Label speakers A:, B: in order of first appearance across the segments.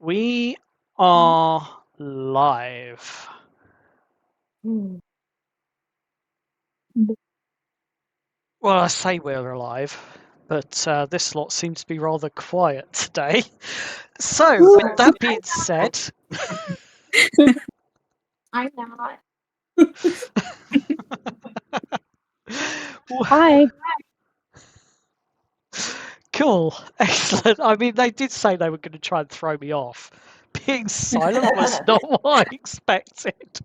A: We are live. Well, I say we're alive, but this lot seems to be rather quiet today. So, with that being said,
B: I'm not.
C: Hi.
A: cool, excellent. I mean, they did say they were going to try and throw me off. Being silent was not what I expected.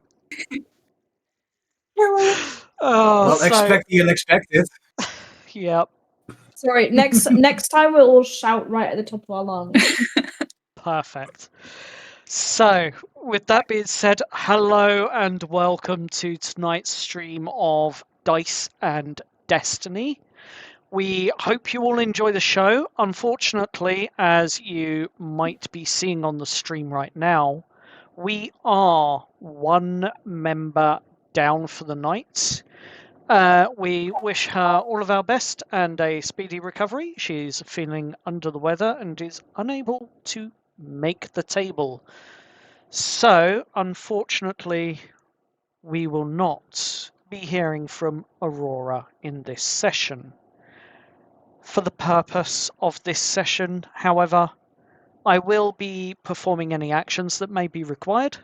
A: Oh,
D: Well, expect the unexpected.
A: Yep,
B: Sorry, next time we'll all shout right at the top of our lungs.
A: perfect. So, with that being said, hello and welcome to tonight's stream of Dice and Destiny. We hope you all enjoy the show. Unfortunately, as you might be seeing on the stream right now, we are one member down for the night. We wish her all of our best and a speedy recovery. She's feeling under the weather and is unable to make the table. So, unfortunately, we will not be hearing from Aurora in this session. For the purpose of this session, however, I will be performing any actions that may be required,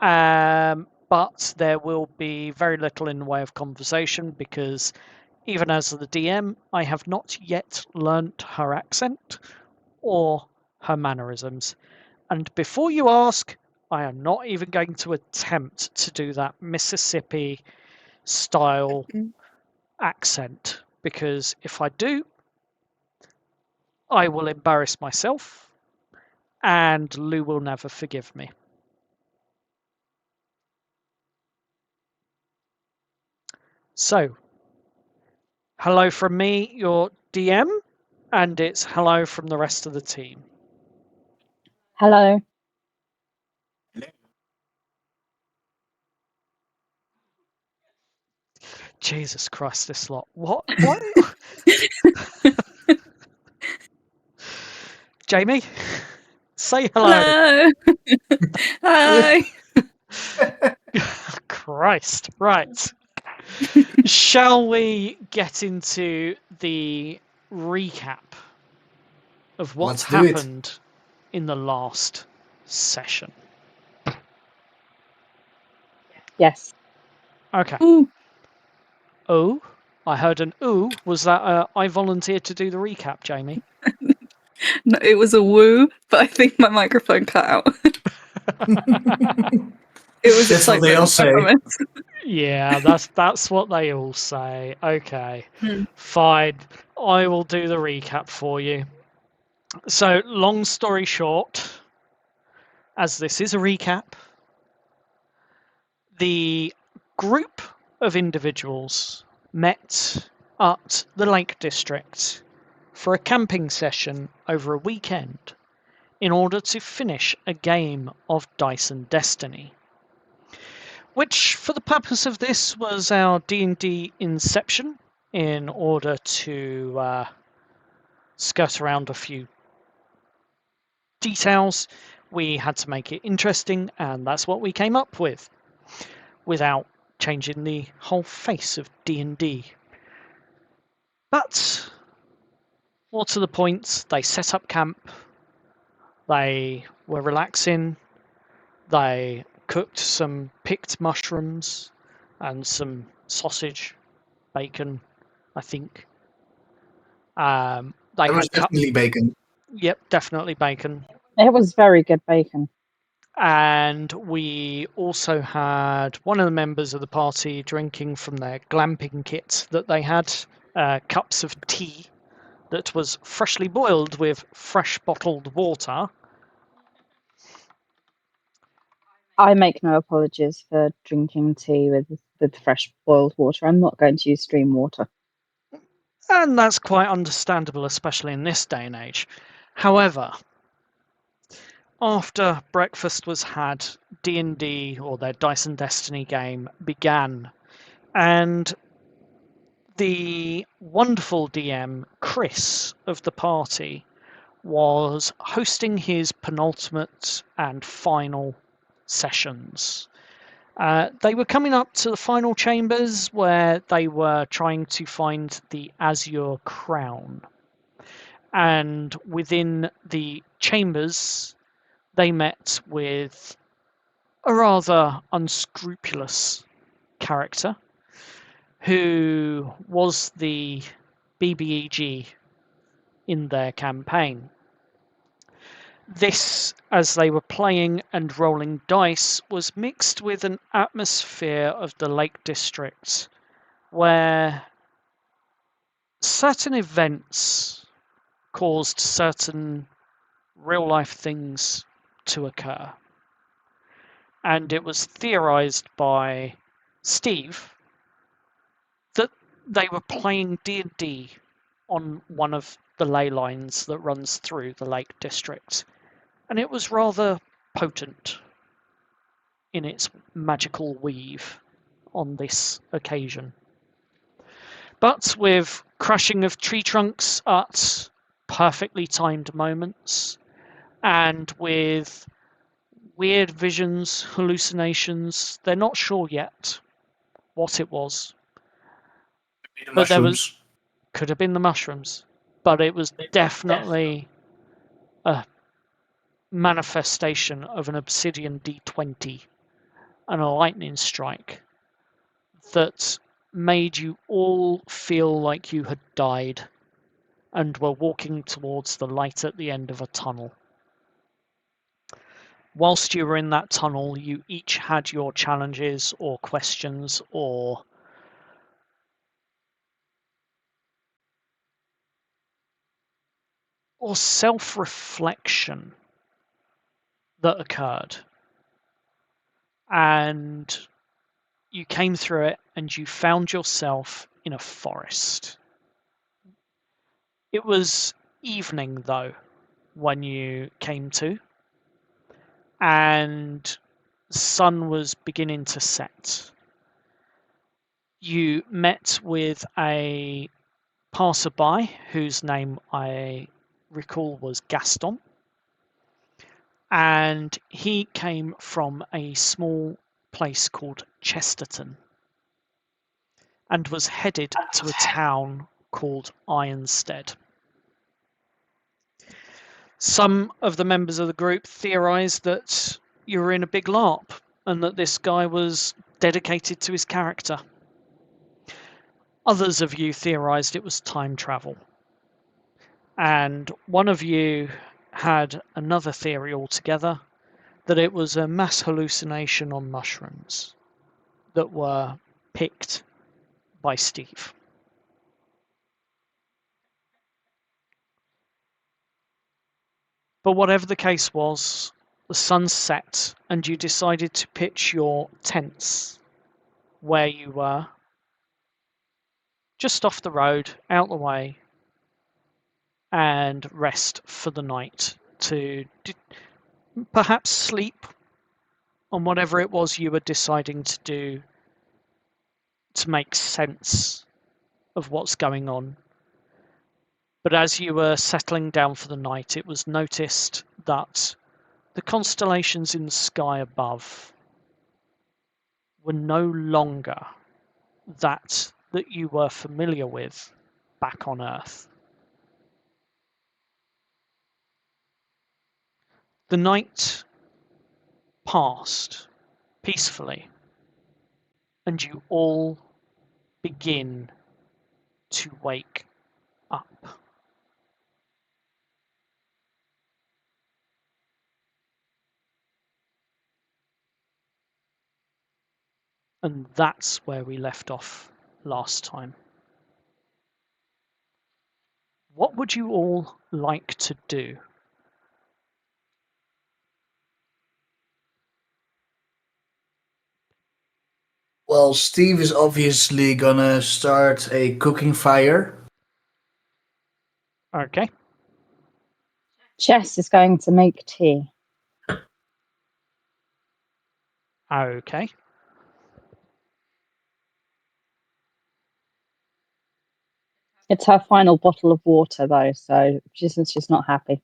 A: but there will be very little in the way of conversation because even as the DM, I have not yet learnt her accent or her mannerisms. And before you ask, I am not even going to attempt to do that Mississippi style accent because if I do, I will embarrass myself and Lou will never forgive me. So, hello from me, your DM, and it's hello from the rest of the team.
C: Hello.
A: Jesus Christ, this lot. What? Jamie, say hello.
E: Hi.
A: Christ. Right. Shall we get into the recap of what's happened in the last session?
C: Yes.
A: Okay.
E: Ooh.
A: Oh, I heard an ooh. Was that I volunteered to do the recap, Jamie?
E: No, it was a woo, but I think my microphone cut out. It was
D: That's what they all say.
A: Yeah, that's what they all say. Okay, fine. I will do the recap for you. So, long story short, as this is a recap, the group of individuals met at the Lake District for a camping session over a weekend in order to finish a game of Dice and Destiny, which for the purpose of this was our D&D Inception in order to skirt around a few details. We had to make it interesting, and that's what we came up with without changing the whole face of D&D. But more to the point, they set up camp, they were relaxing, they cooked some picked mushrooms and some sausage, bacon, I think. They
D: was definitely bacon.
A: Yep, definitely bacon.
C: It was very good bacon.
A: And we also had one of the members of the party drinking from their glamping kit that they had, cups of tea that was freshly boiled with fresh bottled water.
C: I make no apologies for drinking tea with fresh boiled water. I'm not going to use stream water.
A: And that's quite understandable, especially in this day and age. However, after breakfast was had, D&D, or their Dice and Destiny game, began. And the wonderful DM, Chris, of the party, was hosting his penultimate and final sessions. They were coming up to the final chambers where they were trying to find the Azure Crown. And within the chambers, they met with a rather unscrupulous character who was the BBEG in their campaign. This, as they were playing and rolling dice, was mixed with an atmosphere of the Lake District where certain events caused certain real life things to occur. And it was theorized by Steve that they were playing D&D on one of the ley lines that runs through the Lake District. And it was rather potent in its magical weave on this occasion. But with crushing of tree trunks at perfectly timed moments, and with weird visions, hallucinations, they're not sure yet what it was.
D: The
A: But there was
D: mushrooms.
A: could have been the mushrooms, but it was definitely a manifestation of an obsidian D20 and a lightning strike that made you all feel like you had died and were walking towards the light at the end of a tunnel. Whilst you were in that tunnel, you each had your challenges or questions or self-reflection that occurred. And you came through it and you found yourself in a forest. It was evening, though, when you came to, and the sun was beginning to set. You met with a passerby whose name I recall was Gaston, and he came from a small place called Chesterton and was headed to a town called Ironstead. Some of the members of the group theorized that you were in a big LARP and that this guy was dedicated to his character. Others of you theorized it was time travel. And one of you had another theory altogether, that it was a mass hallucination on mushrooms that were picked by Steve. But whatever the case was, the sun set and you decided to pitch your tents where you were, just off the road, out the way, and rest for the night to perhaps sleep on whatever it was you were deciding to do to make sense of what's going on. But as you were settling down for the night, it was noticed that the constellations in the sky above were no longer that you were familiar with back on Earth. The night passed peacefully, and you all begin to wake up. And that's where we left off last time. What would you all like to do?
D: Well, Steve is obviously gonna start a cooking fire.
A: Okay.
C: Jess is going to make tea.
A: Okay.
C: It's her final bottle of water, though, so she's not happy.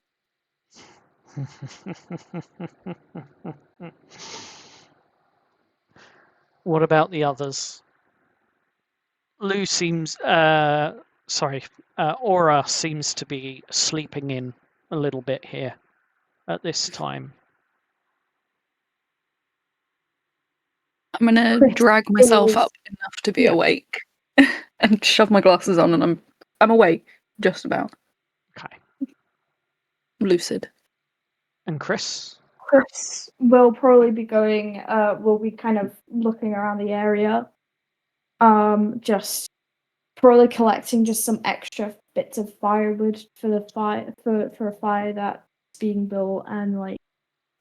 A: What about the others? Lou seems, Aura seems to be sleeping in a little bit here at this time.
E: I'm gonna
B: Chris
E: drag myself
B: is-
E: up enough to be
B: yeah.
E: awake and shove my glasses on, and I'm awake, just about
A: Okay.
E: lucid.
A: And Chris?
B: Chris will probably be going. Will be kind of looking around the area. Just probably collecting just some extra bits of firewood for the fire for a fire that's being built, and like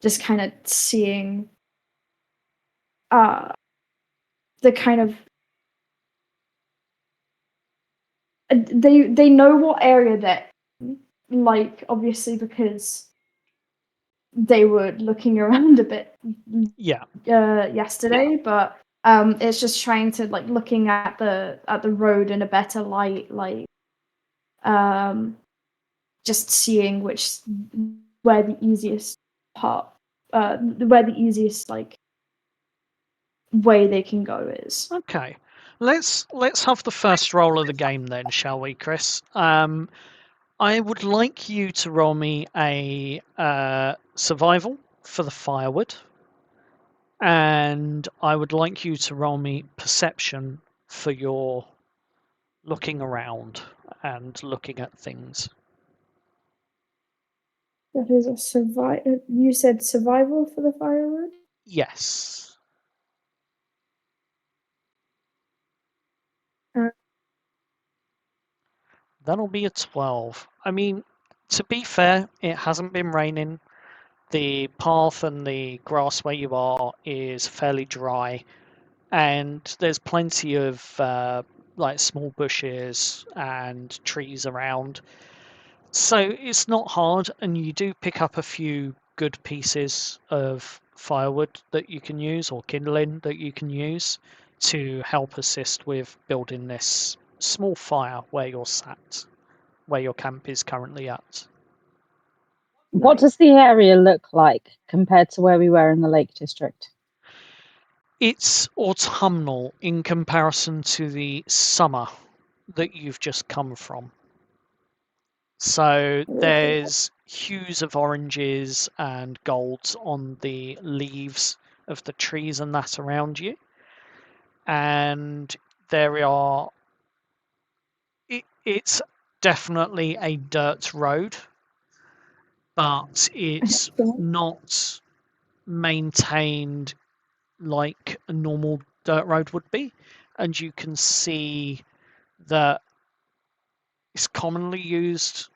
B: just kind of seeing the kind of they know what area they're in, like obviously because they were looking around a bit
A: Yeah.
B: yesterday, but it's just trying to like looking at the road in a better light, like just seeing where the easiest part where the easiest like way they can go is.
A: Okay. Let's have the first roll of the game then, shall we, Chris? I would like you to roll me a survival for the firewood, and I would like you to roll me perception for your looking around and looking at things.
B: That is a you said survival for the firewood?
A: Yes. That'll be a 12. I mean, to be fair, it hasn't been raining. The path and the grass where you are is fairly dry, and there's plenty of like small bushes and trees around. So it's not hard, and you do pick up a few good pieces of firewood that you can use, or kindling that you can use to help assist with building this small fire where you're sat, where your camp is currently at.
C: What does the area look like compared to where we were in the Lake District?
A: It's autumnal in comparison to the summer that you've just come from. So there's hues of oranges and golds on the leaves of the trees and that around you. And there are, it's definitely a dirt road, but it's not maintained like a normal dirt road would be. And you can see that it's commonly used,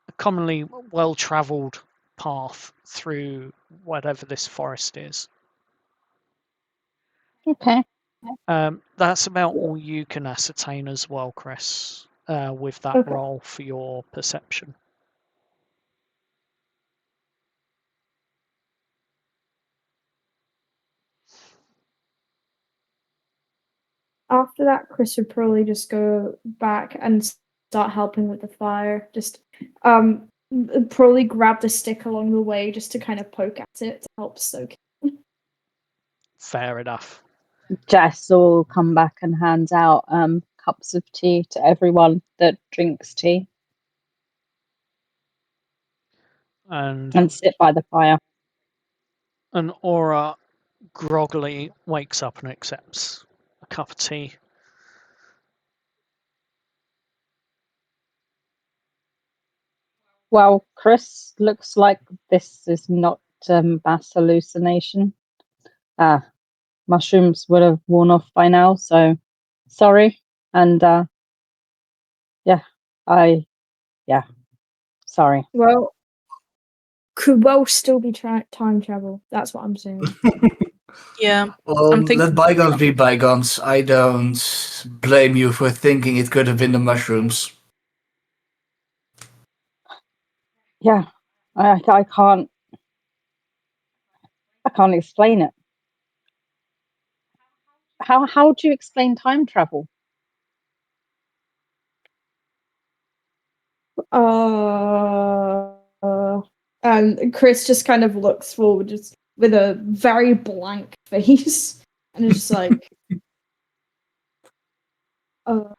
A: a commonly well-travelled path through whatever this forest is.
C: Okay.
A: That's about all you can ascertain as well, Chris, with that
B: Okay.
A: roll for your perception.
B: After that, Chris would probably just go back and start helping with the fire. Just probably grab the stick along the way just to kind of poke at it to help soak it.
A: Fair enough.
C: Jess will come back and hand out cups of tea to everyone that drinks tea
A: And
C: sit by the fire.
A: an Aura groggily wakes up and accepts a cup of tea.
C: Well, Chris, looks like this is not mass hallucination. Mushrooms would have worn off by now, so sorry. And sorry.
B: Well, could well still be time travel. That's what I'm saying.
E: Yeah,
D: Well,
E: I'm thinking-
D: let bygones be bygones. I don't blame you for thinking it could have been the mushrooms.
C: Yeah, I can't explain it. How do you explain time travel?
B: And Chris just kind of looks forward just with a very blank face and is just like, uh,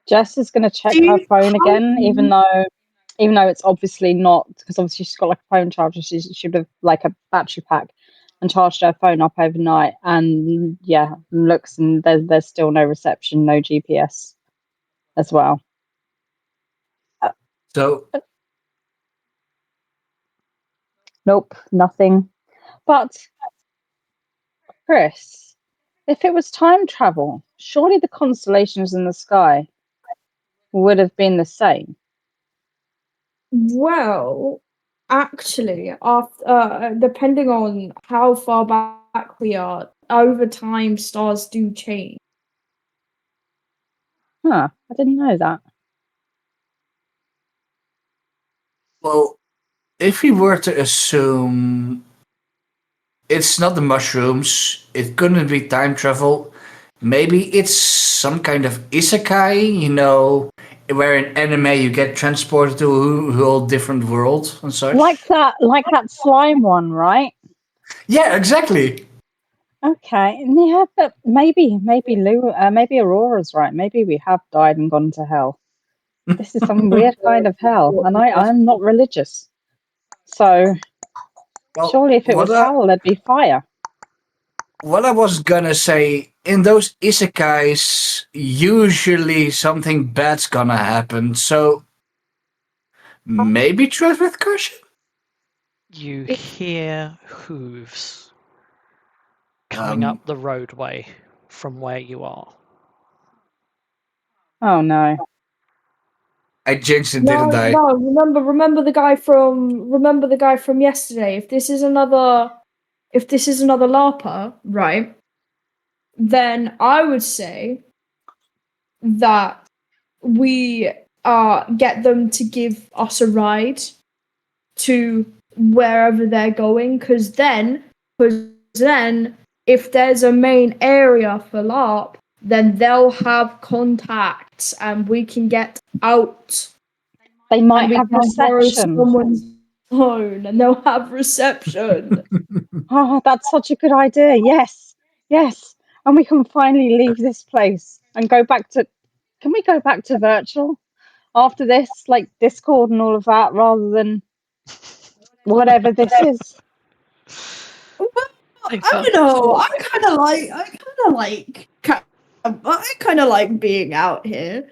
C: Jess is going to check
B: Do
C: her
B: you
C: phone again,
B: have-
C: even though it's obviously not, because obviously she's got like a phone charger. She should have like a battery pack and charged her phone up overnight. And yeah, looks and there's still no reception, no GPS as well.
D: So
C: Nope, nothing. But Chris, if it was time travel, surely the constellations in the sky would have been the same.
B: Well, actually, after depending on how far back we are, over time stars do change.
C: Huh, I didn't know that.
D: well, if we were to assume it's not the mushrooms, it couldn't be time travel. Maybe it's some kind of isekai, where in anime you get transported to a whole different world and such.
C: Like that slime one, right?
D: Yeah, exactly.
C: Okay, yeah, but maybe maybe Aurora's right. Maybe we have died and gone to hell. This is some weird kind of hell, and I'm not religious, so
D: Well,
C: surely if it was hell, there'd be fire.
D: what I was gonna say, in those isekais, usually something bad's gonna happen. So maybe tread with caution.
A: You hear hooves coming
D: Um,
A: up the roadway from where you are.
C: Oh no!
D: I jinxed it,
B: No,
D: didn't I?
B: no, remember the guy from yesterday. If this is another LARPer, right? Then I would say that we get them to give us a ride to wherever they're going, because then if there's a main area for LARP, then they'll have contacts and we can get out.
C: They
B: And
C: might
B: we
C: have
B: can borrow
C: reception.
B: someone's phone and they'll have reception.
C: Oh, that's such a good idea. Yes, yes, and we can finally leave this place and go back to. Can we go back to virtual after this, like Discord and all of that, rather than whatever this is?
A: Think
B: I
A: so.
B: don't know. I kind of like being out here.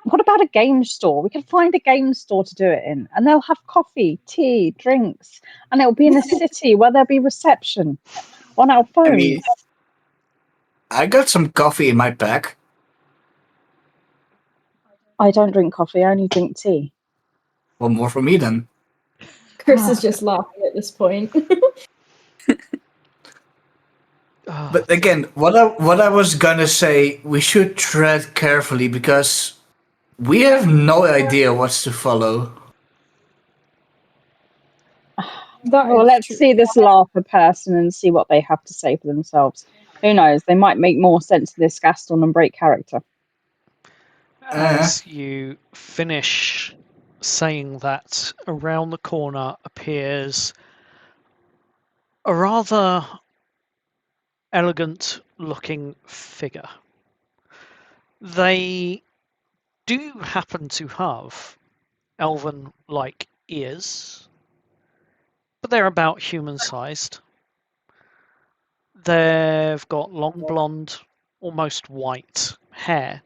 C: What about a game store? We could find a game store to do it in, and they'll have coffee, tea, drinks, and it'll be in a city where there'll be reception on our phones.
D: I mean, I got some coffee in my pack.
C: I don't drink coffee, I only drink tea.
D: One more for me then.
B: Chris is just laughing at this point.
A: Oh,
D: But again, what I was gonna say, we should tread carefully because we have no idea what's to follow.
C: Well, let's see this laugher person and see what they have to say for themselves. Who knows? They might make more sense to this Gaston and Break character.
A: as you finish saying that, around the corner appears a rather elegant looking figure. They do happen to have elven like ears, but they're about human sized. They've got long blonde, almost white hair,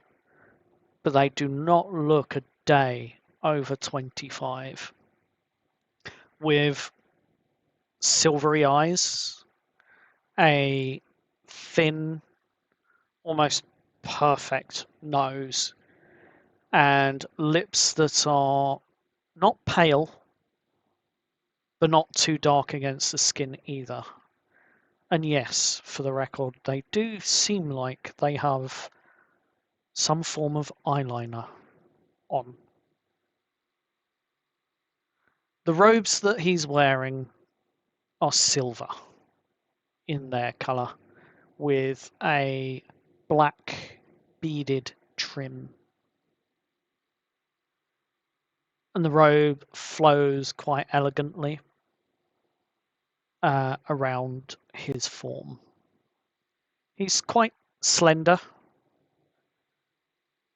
A: but they do not look a day over 25. With silvery eyes, a thin, almost perfect nose, and lips that are not pale, but not too dark against the skin either. And yes, for the record, they do seem like they have some form of eyeliner on. The robes that he's wearing are silver in their colour, with a black beaded trim. And the robe flows quite elegantly around his form. He's quite slender,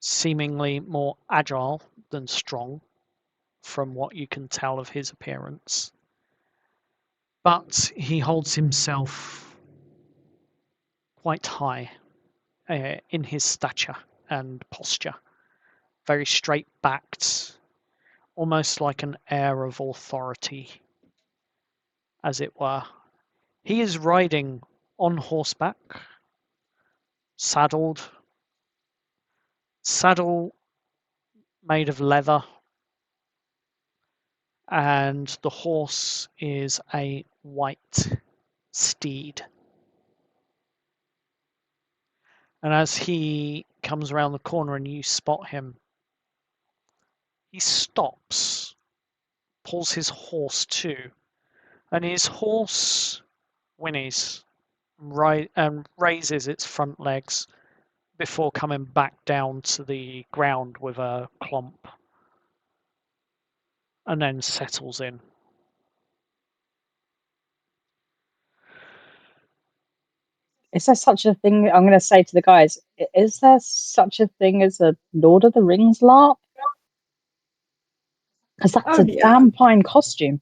A: seemingly more agile than strong, from what you can tell of his appearance. But he holds himself quite high in his stature and posture, very straight-backed, almost like an air of authority, as it were. He is riding on horseback, saddle made of leather, and the horse is a white steed. And as he comes around the corner and you spot him, he stops, pulls his horse to, and his horse whinnies and raises its front legs before coming back down to the ground with a clomp, and then settles in.
C: Is there such a thing? I'm going to say to the guys, is there such a thing as a Lord of the Rings LARP? Because that's
B: Oh,
C: a
B: yeah.
C: damn fine costume.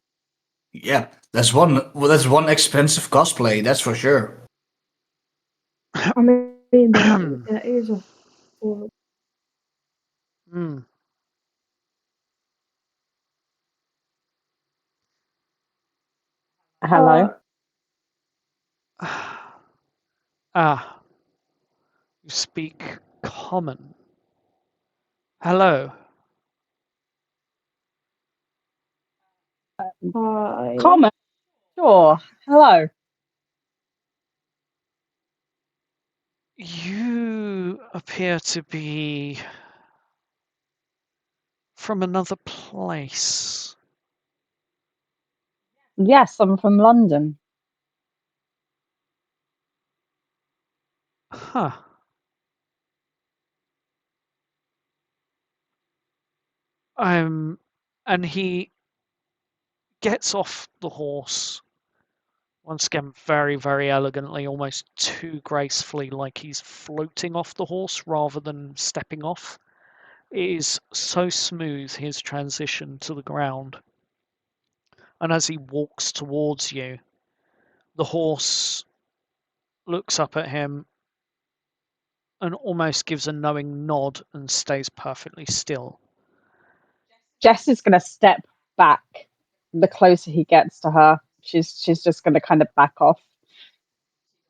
D: Yeah, that's one. Well, that's one expensive cosplay. That's for sure.
B: I mean, that is a horrible.
A: Mm.
C: Hello.
A: Ah, you speak common. Hello.
B: Hi.
C: Common. Sure. Hello.
A: You appear to be from another place.
C: Yes, I'm from London.
A: Huh. And he gets off the horse, once again, very, very elegantly, almost too gracefully, like he's floating off the horse rather than stepping off. It is so smooth, his transition to the ground. And as he walks towards you, the horse looks up at him and almost gives a knowing nod and stays perfectly still.
C: Jess is going to step back the closer he gets to her. She's just going to kind of back off.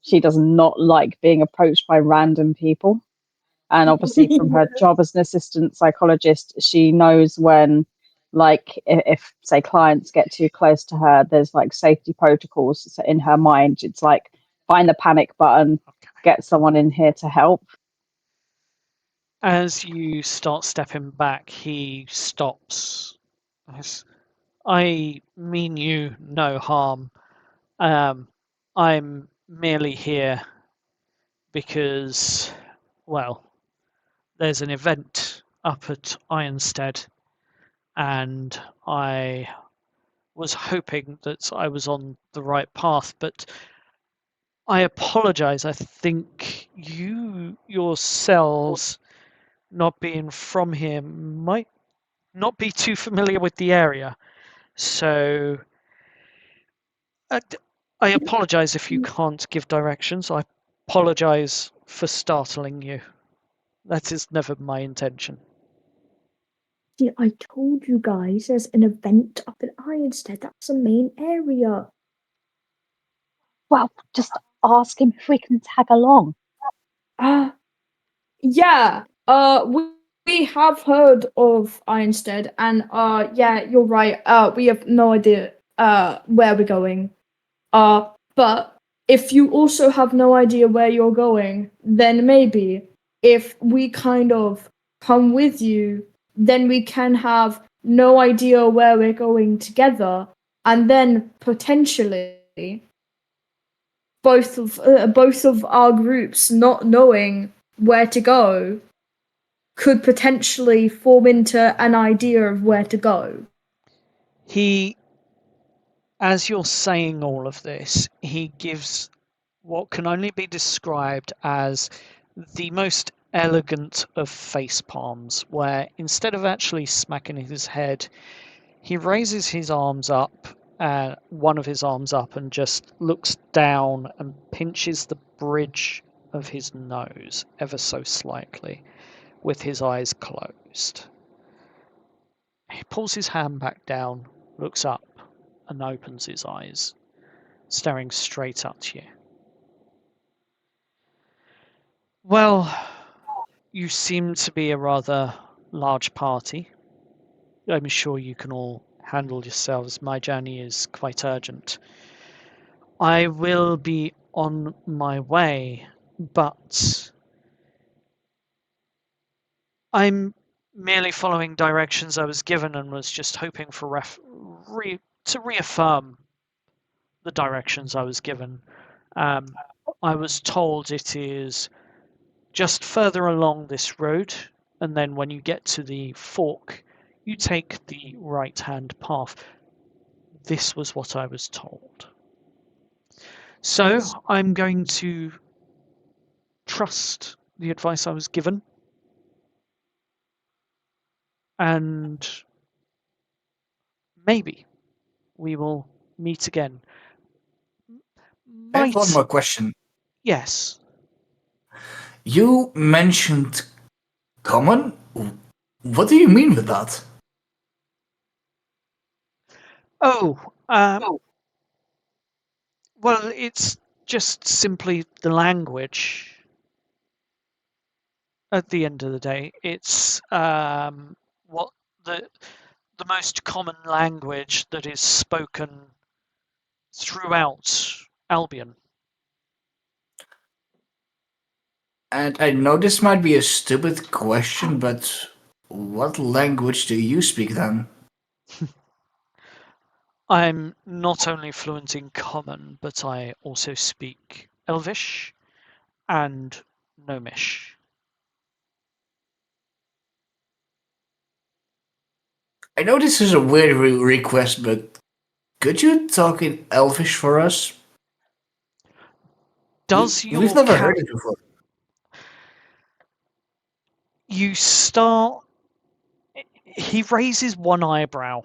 C: She does not like being approached by random people. And obviously from her job as an assistant psychologist, she knows when, like, if say clients get too close to her, there's like safety protocols. So in her mind, it's like, find the panic button,
A: Okay.
C: get someone in here to help.
A: As you start stepping back, he stops. I mean you no harm. I'm merely here because, well, there's an event up at Ironstead, and I was hoping that I was on the right path, but I apologize. I think you yourselves, not being from here, might not be too familiar with the area. So I apologize if you can't give directions. I apologize for startling you. That is never my intention.
B: See, I told you guys there's an event up in Ironstead. That's the main area.
C: Well, just ask him if we can tag along.
B: Yeah. We have heard of Ironstead, and yeah, you're right. We have no idea where we're going. But if you also have no idea where you're going, then maybe if we kind of come with you, then we can have no idea where we're going together, and then potentially both of our groups not knowing where to go could potentially form into an idea of where to go.
A: As you're saying all of this, he gives what can only be described as the most elegant of face palms, where instead of actually smacking his head, he raises his arms up, one of his arms up, and just looks down and pinches the bridge of his nose ever so slightly with his eyes closed. He pulls his hand back down, looks up, and opens his eyes, staring straight at you. Well, you seem to be a rather large party. I'm sure you can all handle yourselves. My journey is quite urgent. I will be on my way, but I'm merely following directions I was given and was just hoping for to reaffirm the directions I was given. I was told it is just further along this road, and then when you get to the fork, you take the right-hand path. This was what I was told. So I'm going to trust the advice I was given, and maybe we will meet again.
D: I have one more question.
A: Yes.
D: You mentioned common? What do you mean with that?
A: Oh, well, it's just simply the language. At the end of the day, it's what the most common language that is spoken throughout Albion.
D: And I know this might be a stupid question, but what language do you speak then?
A: I'm not only fluent in Common, but I also speak Elvish and Gnomish.
D: I know this is a weird request, but could you talk in Elvish for us? We've never heard it before.
A: You start. He raises one eyebrow,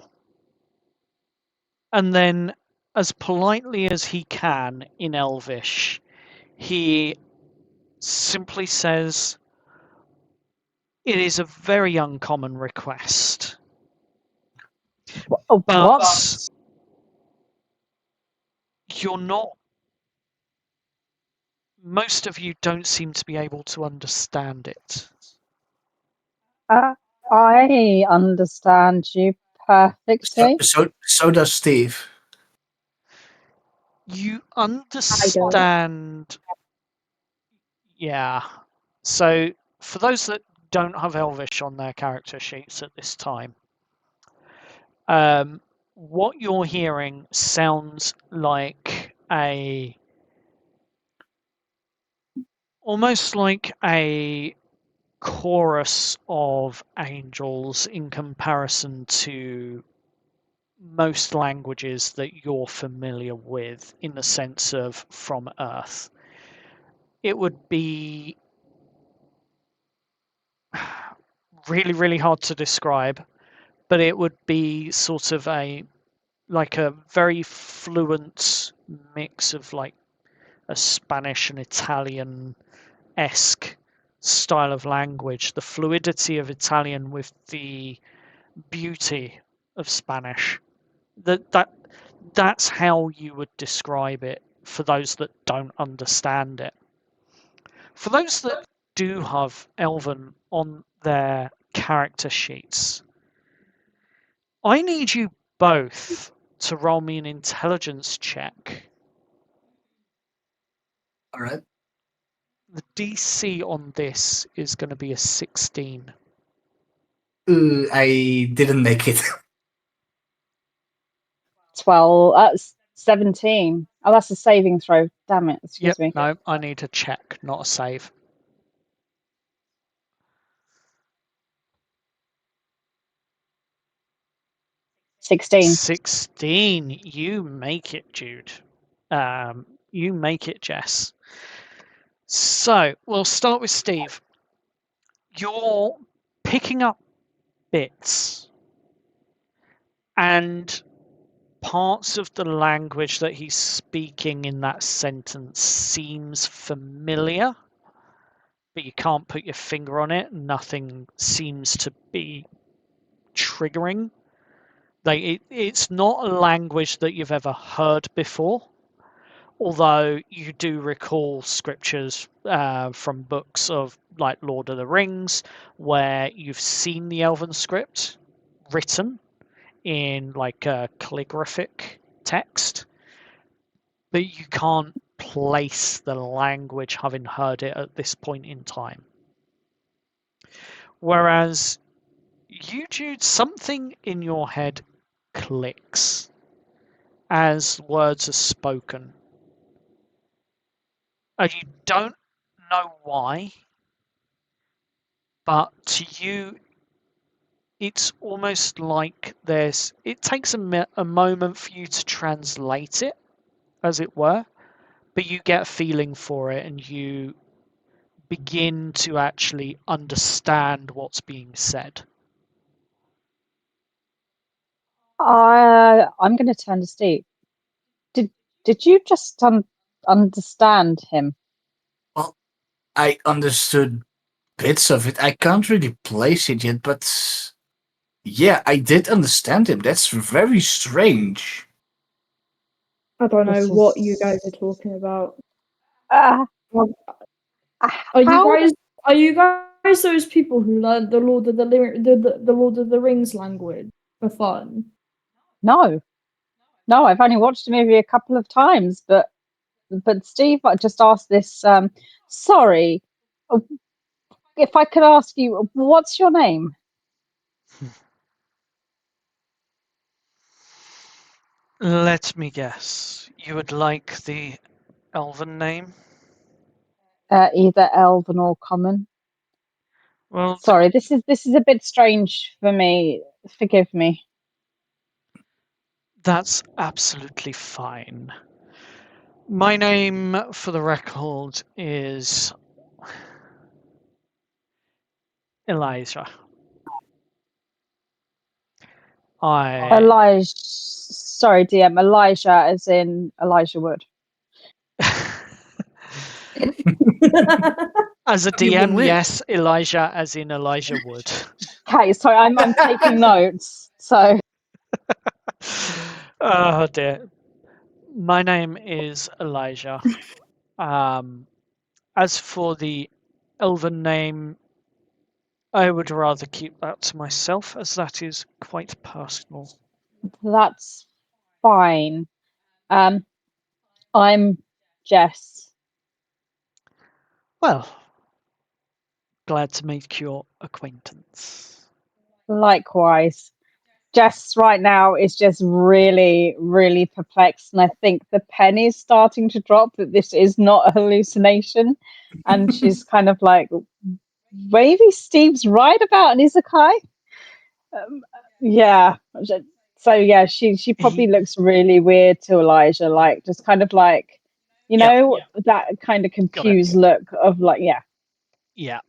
A: and then, as politely as he can in Elvish, he simply says, "It is a very uncommon request,
C: Oh,
A: but
C: what?
A: you're not. Most of you don't seem to be able to understand it."
C: I understand you perfectly.
D: So does Steve.
A: You understand. Yeah. So, for those that don't have Elvish on their character sheets at this time, what you're hearing sounds like almost like a chorus of angels in comparison to most languages that you're familiar with in the sense of from Earth. It would be really, really hard to describe, but it would be sort of like a very fluent mix of like a Spanish and Italian-esque style of language. The fluidity of Italian with the beauty of Spanish. That's how you would describe it for those that don't understand it. For those that do have Elven on their character sheets, I need you both to roll me an intelligence check.
D: All right.
A: The DC on this is going to be a 16.
D: I didn't make it.
C: 17. Oh, that's a saving throw. Damn it. Excuse me.
A: No, I need a check, not a save.
C: 16.
A: 16. You make it, Jude. You make it, Jess. So we'll start with Steve. You're picking up bits and parts of the language that he's speaking in that sentence seems familiar, but you can't put your finger on it. Nothing seems to be triggering. Like it's not a language that you've ever heard before, although you do recall scriptures from books of like Lord of the Rings where you've seen the Elven script written in like a calligraphic text, but you can't place the language having heard it at this point in time. Whereas you, Jude, something in your head clicks as words are spoken. And you don't know why, but to you, it's almost like it takes a moment for you to translate it, as it were, but you get a feeling for it and you begin to actually understand what's being said.
C: I'm going to turn to Steve. Did you just understand him?
D: Well, I understood bits of it. I can't really place it yet, but yeah, I did understand him. That's very strange.
B: I don't know
C: This
B: what
C: is-
B: you guys are talking about.
C: Uh,
B: Are
C: how?
B: you guys those people who learned the Lord of the Rings language for fun?
C: No, I've only watched the movie a couple of times, but Steve, I just asked this. Sorry, if I could ask you, what's your name?
A: Let me guess. You would like the Elven name?
C: Either Elven or Common.
A: Well,
C: Sorry, this is a bit strange for me. Forgive me.
A: that's absolutely fine. My name, for the record, is Elijah.
C: Sorry, DM. Elijah, as in Elijah Wood.
A: As a
E: You mean
A: DM,
E: Wood?
A: yes, Elijah, as in Elijah Wood.
C: Okay, sorry, I'm taking notes. So
A: Oh dear. My name is Elijah. As for the Elven name, I would rather keep that to myself, as that is quite personal.
C: that's fine. I'm Jess.
A: Well, glad to make your acquaintance.
C: Likewise. Jess right now is just really, really perplexed, and I think the penny is starting to drop that this is not a hallucination. And she's kind of like, maybe Steve's right about an isekai. Yeah. So yeah, she probably looks really weird to Elijah, like just kind of like,
A: Yeah.
C: that kind of
A: Got it.
C: confused look of like, yeah.
A: Yeah.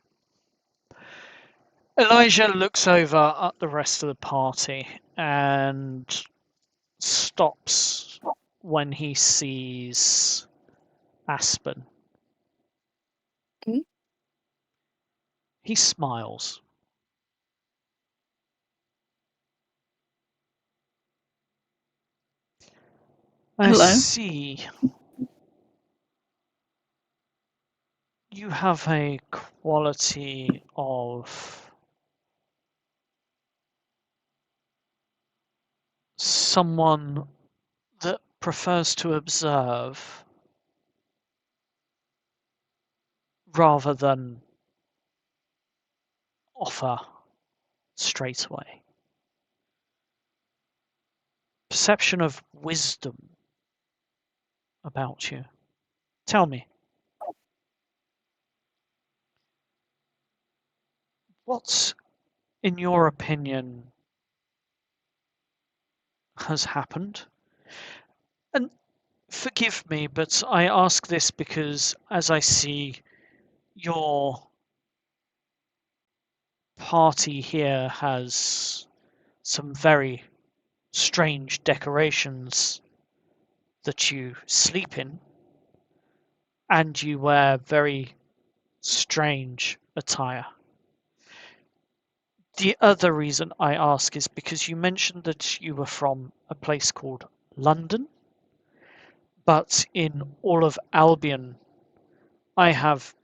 A: Elijah looks over at the rest of the party and stops when he sees Aspen.
E: Hmm?
A: He smiles. I
E: Hello.
A: see. You have a quality of someone that prefers to observe rather than offer straight away. Perception of wisdom about you. Tell me, what's, in your opinion, has happened. And forgive me, but I ask this because as I see your party here has some very strange decorations that you sleep in, and you wear very strange attire. The other reason I ask is because you mentioned that you were from a place called London, but in all of Albion, I have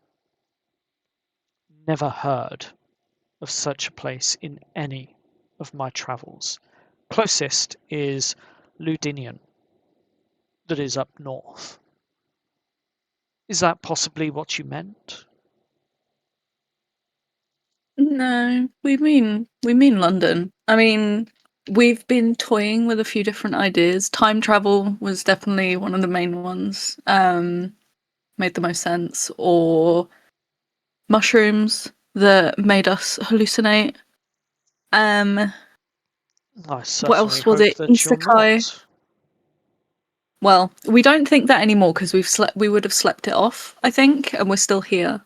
A: never heard of such a place in any of my travels. Closest is Ludinian, that is up north. Is that possibly what you meant?
E: No, we mean London. I mean, we've been toying with a few different ideas. Time travel was definitely one of the main ones. Made the most sense. Or mushrooms that made us hallucinate.
A: I
E: What
A: certainly
E: else was
A: hope
E: it?
A: that you're
E: Isekai.
A: not.
E: Well, we don't think that anymore because we would have slept it off, I think, and we're still here.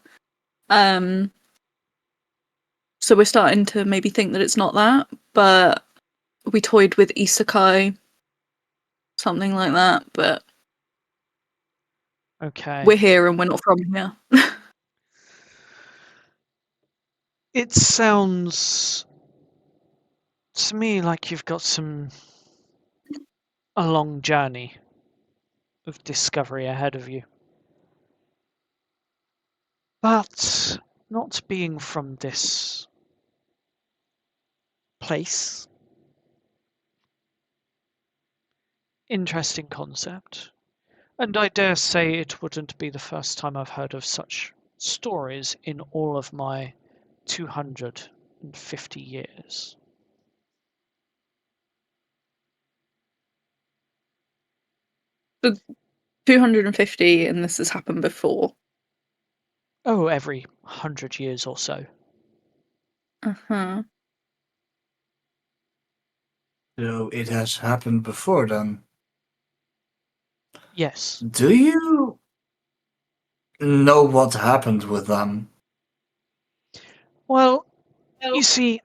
E: So we're starting to maybe think that it's not that, but we toyed with isekai, something like that, but
A: Okay.
E: we're here and we're not from here.
A: It sounds to me like you've got a long journey of discovery ahead of you. But not being from this place, interesting concept. And I dare say it wouldn't be the first time I've heard of such stories in all of my 250 years.
E: 250, and this has happened before.
A: Oh, every 100 years or so.
E: Uh-huh.
D: So it has happened before then.
A: Yes.
D: Do you know what happened with them?
A: Well, you see,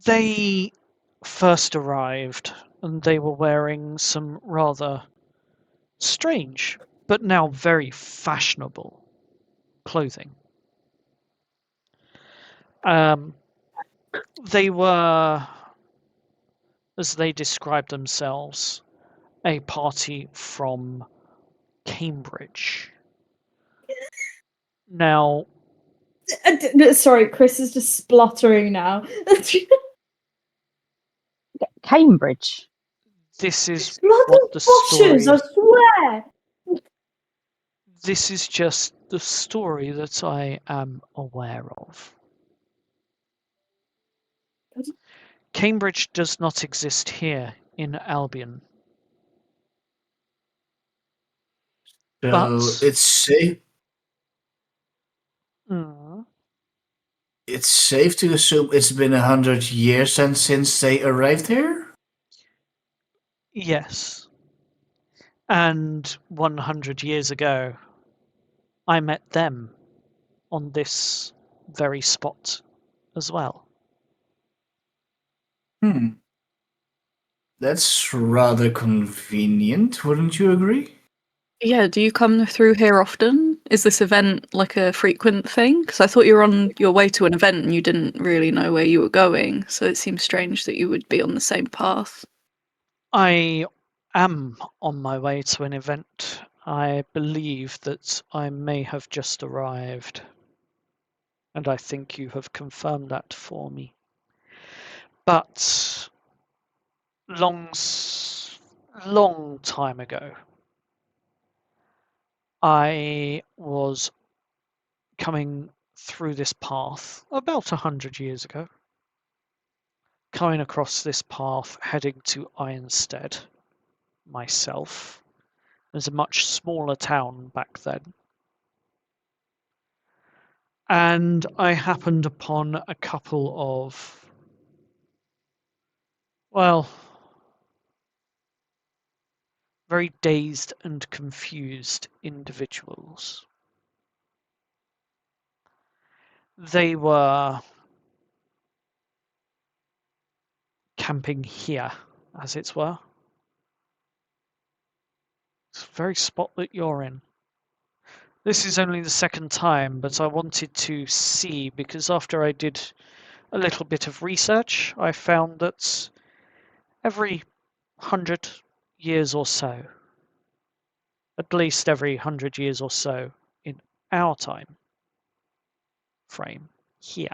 A: they first arrived and they were wearing some rather strange, but now very fashionable clothing. They were, as they described themselves, a party from Cambridge. Now,
B: Sorry, Chris is just spluttering now.
C: Cambridge.
A: this is
B: Bloody
A: what the
B: Boshers,
A: story.
B: I swear!
A: This is just the story that I am aware of. Cambridge does not exist here in Albion.
D: So
A: But
D: it's safe.
A: Mm,
D: It's safe to assume it's been 100 years since they arrived here.
A: yes, and 100 years ago, I met them on this very spot as well.
D: That's rather convenient, wouldn't you agree?
E: Yeah, do you come through here often? Is this event like a frequent thing? Because I thought you were on your way to an event and you didn't really know where you were going, so it seems strange that you would be on the same path.
A: I am on my way to an event. I believe that I may have just arrived, and I think you have confirmed that for me. But long time ago, I was coming through this path about 100 years ago, coming across this path heading to Ironstead myself. It was a much smaller town back then. And I happened upon a couple of Well, very dazed and confused individuals. They were camping here, as it were. It's the very spot that you're in. This is only the second time, but I wanted to see because after I did a little bit of research, I found that every 100 years or so, at least every 100 years or so in our time frame here,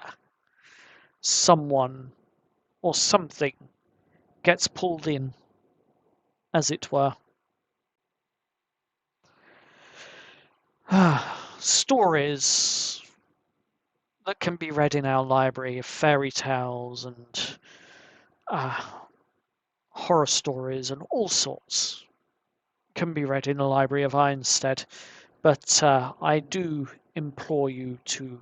A: someone or something gets pulled in, as it were. Stories that can be read in our library of fairy tales and horror stories and all sorts can be read in the library of Ironstead, but I do implore you to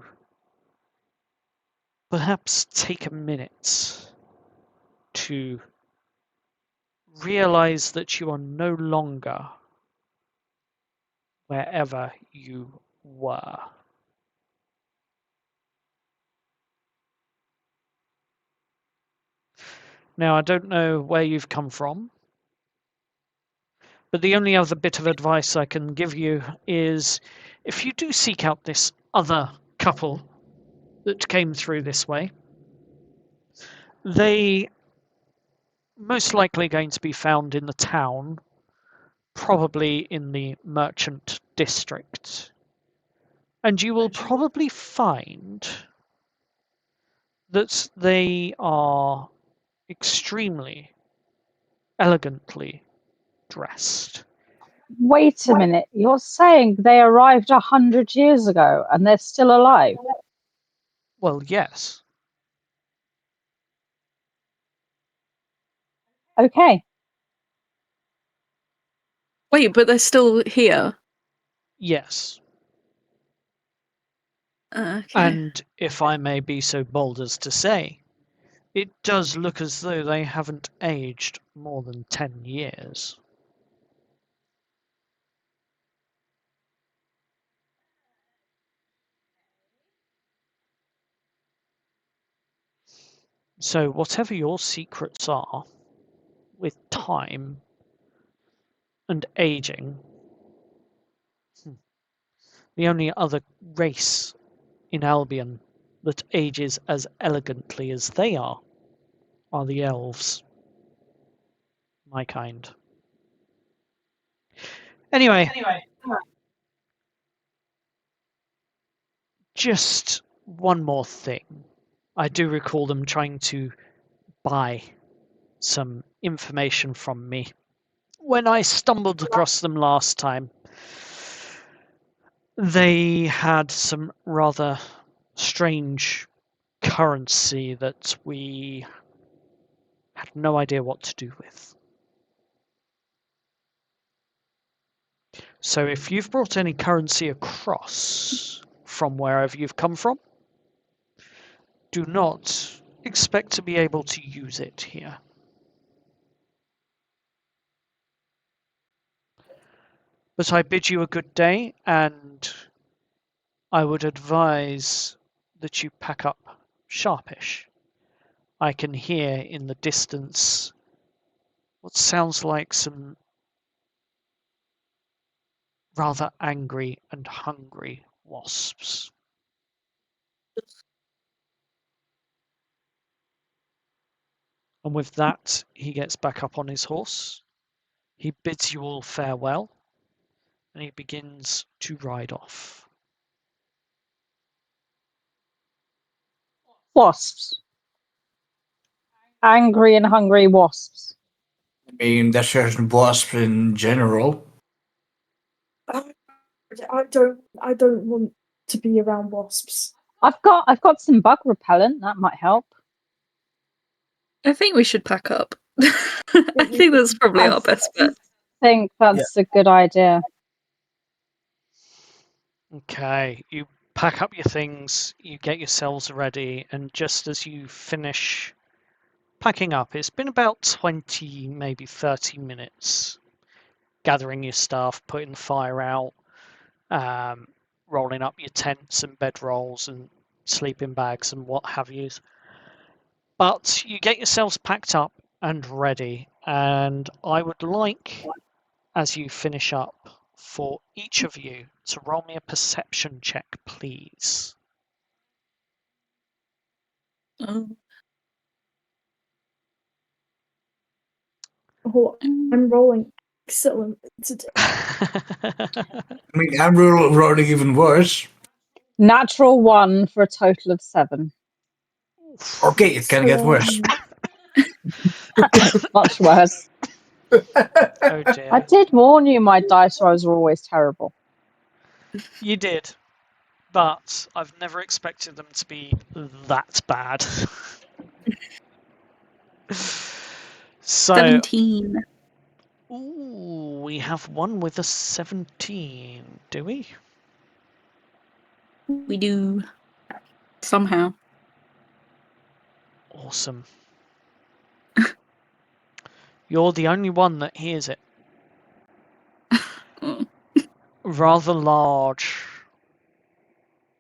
A: perhaps take a minute to realize that you are no longer wherever you were. Now, I don't know where you've come from, but the only other bit of advice I can give you is if you do seek out this other couple that came through this way, they most likely going to be found in the town, probably in the merchant district. And you will probably find that they are extremely elegantly dressed.
C: Wait a minute. You're saying they arrived 100 years ago and they're still alive?
A: Well, yes.
C: Okay.
E: Wait, but they're still here.
A: Yes.
E: Okay.
A: And if I may be so bold as to say, it does look as though they haven't aged more than 10 years. So, whatever your secrets are with time and aging, the only other race in Albion that ages as elegantly as they are the elves. My kind. Anyway, just one more thing. I do recall them trying to buy some information from me when I stumbled across them last time. They had some rather strange currency that we had no idea what to do with. So if you've brought any currency across from wherever you've come from, do not expect to be able to use it here. But I bid you a good day, and I would advise that you pack up sharpish. I can hear in the distance what sounds like some rather angry and hungry wasps. And with that, he gets back up on his horse. He bids you all farewell, and he begins to ride off.
C: Wasps. Angry and hungry wasps.
D: I mean, there's certain wasps in general.
B: I don't want to be around wasps.
C: I've got some bug repellent, that might help.
E: I think we should pack up. I think that's probably our best bet.
C: I think that's a good idea.
A: Okay, you pack up your things, you get yourselves ready, and just as you finish packing up. It's been about 20, maybe 30 minutes gathering your stuff, putting the fire out, rolling up your tents and bedrolls and sleeping bags and what have you. But you get yourselves packed up and ready, and I would like, as you finish up, for each of you to roll me a perception check, please.
E: Oh.
B: Oh, I'm rolling excellent today.
D: I mean, I'm rolling even worse.
C: Natural 1 for a total of 7.
D: Okay, it can get worse.
C: Much worse.
A: Oh dear.
C: I did warn you my dice rolls are always terrible.
A: You did, but I've never expected them to be that bad. So,
E: 17.
A: ooh, we have one with a 17, do we?
E: We do. Somehow.
A: Awesome. You're the only one that hears it.
E: Oh.
A: Rather large.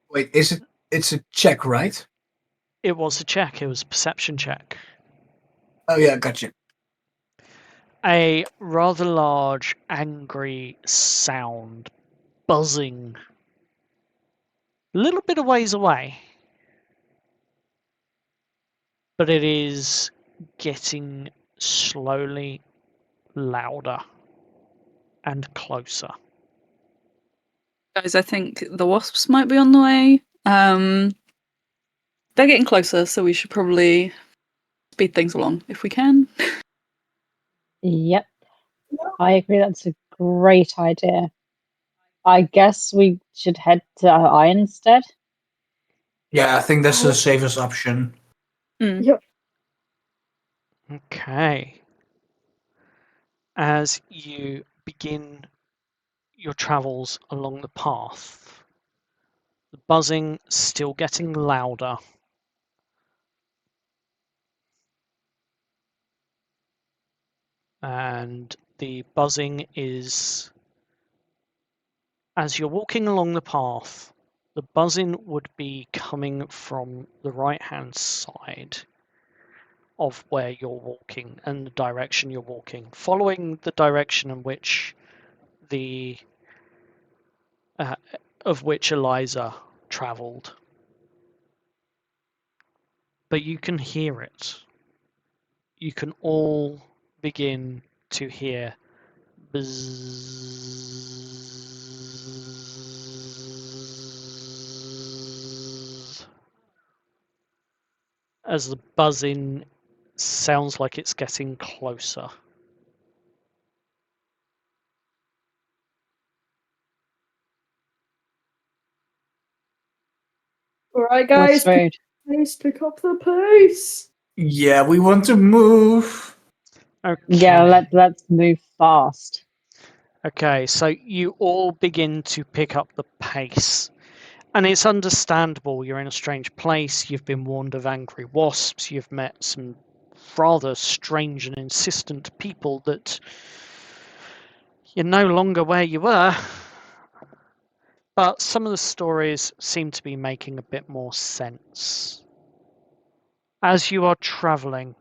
D: Wait, is it? It's a check, right?
A: It was a check. It was a perception check.
D: Oh yeah, gotcha.
A: A rather large, angry sound, buzzing, a little bit of ways away, but it is getting slowly louder and closer.
E: Guys, I think the wasps might be on the way. They're getting closer, so we should probably speed things along if we can.
C: Yep. I agree, that's a great idea. I guess we should head to Iron instead.
D: Yeah, I think that's the safest option.
E: Mm.
B: Yep.
A: Okay. As you begin your travels along the path, the buzzing still getting louder. And the buzzing is, as you're walking along the path, the buzzing would be coming from the right-hand side of where you're walking and the direction you're walking, following the direction in which Eliza travelled. But you can hear it. You can all begin to hear buzz as the buzzing sounds like it's getting closer.
B: All right,
C: What's
B: guys,
C: road?
B: please pick up the pace.
D: Yeah, we want to move.
A: Okay.
C: Yeah, let's move fast.
A: Okay, so you all begin to pick up the pace. And it's understandable. You're in a strange place. You've been warned of angry wasps. You've met some rather strange and insistent people that you're no longer where you were. But some of the stories seem to be making a bit more sense. As you are travelling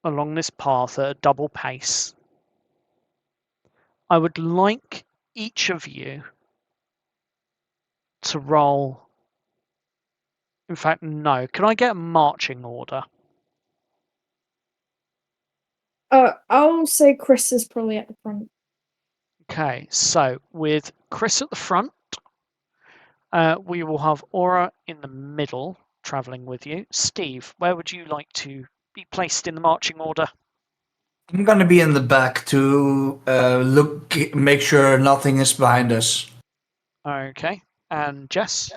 A: along this path at a double pace, I would like each of you to roll. In fact, no. Can I get a marching order?
B: I'll say Chris is probably at the front.
A: Okay, so with Chris at the front, we will have Aura in the middle, travelling with you. Steve, where would you like to be placed in the marching order?
D: I'm gonna be in the back to make sure nothing is behind us.
A: Okay, and Jess?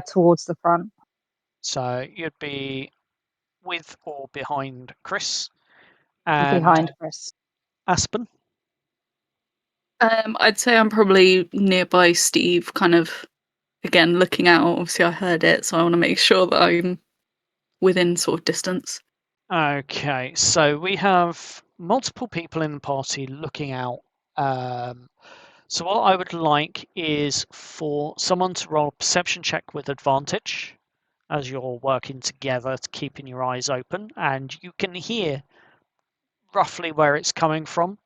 C: Towards the front.
A: So you'd be with or behind Chris. And
C: Behind Chris.
A: Aspen?
E: I'd say I'm probably nearby Steve, kind of, again, looking out. Obviously, I heard it, so I want to make sure that I'm within sort of distance.
A: Okay, so we have multiple people in the party looking out. So what I would like is for someone to roll a perception check with advantage as you're working together, to keeping your eyes open, and you can hear roughly where it's coming from.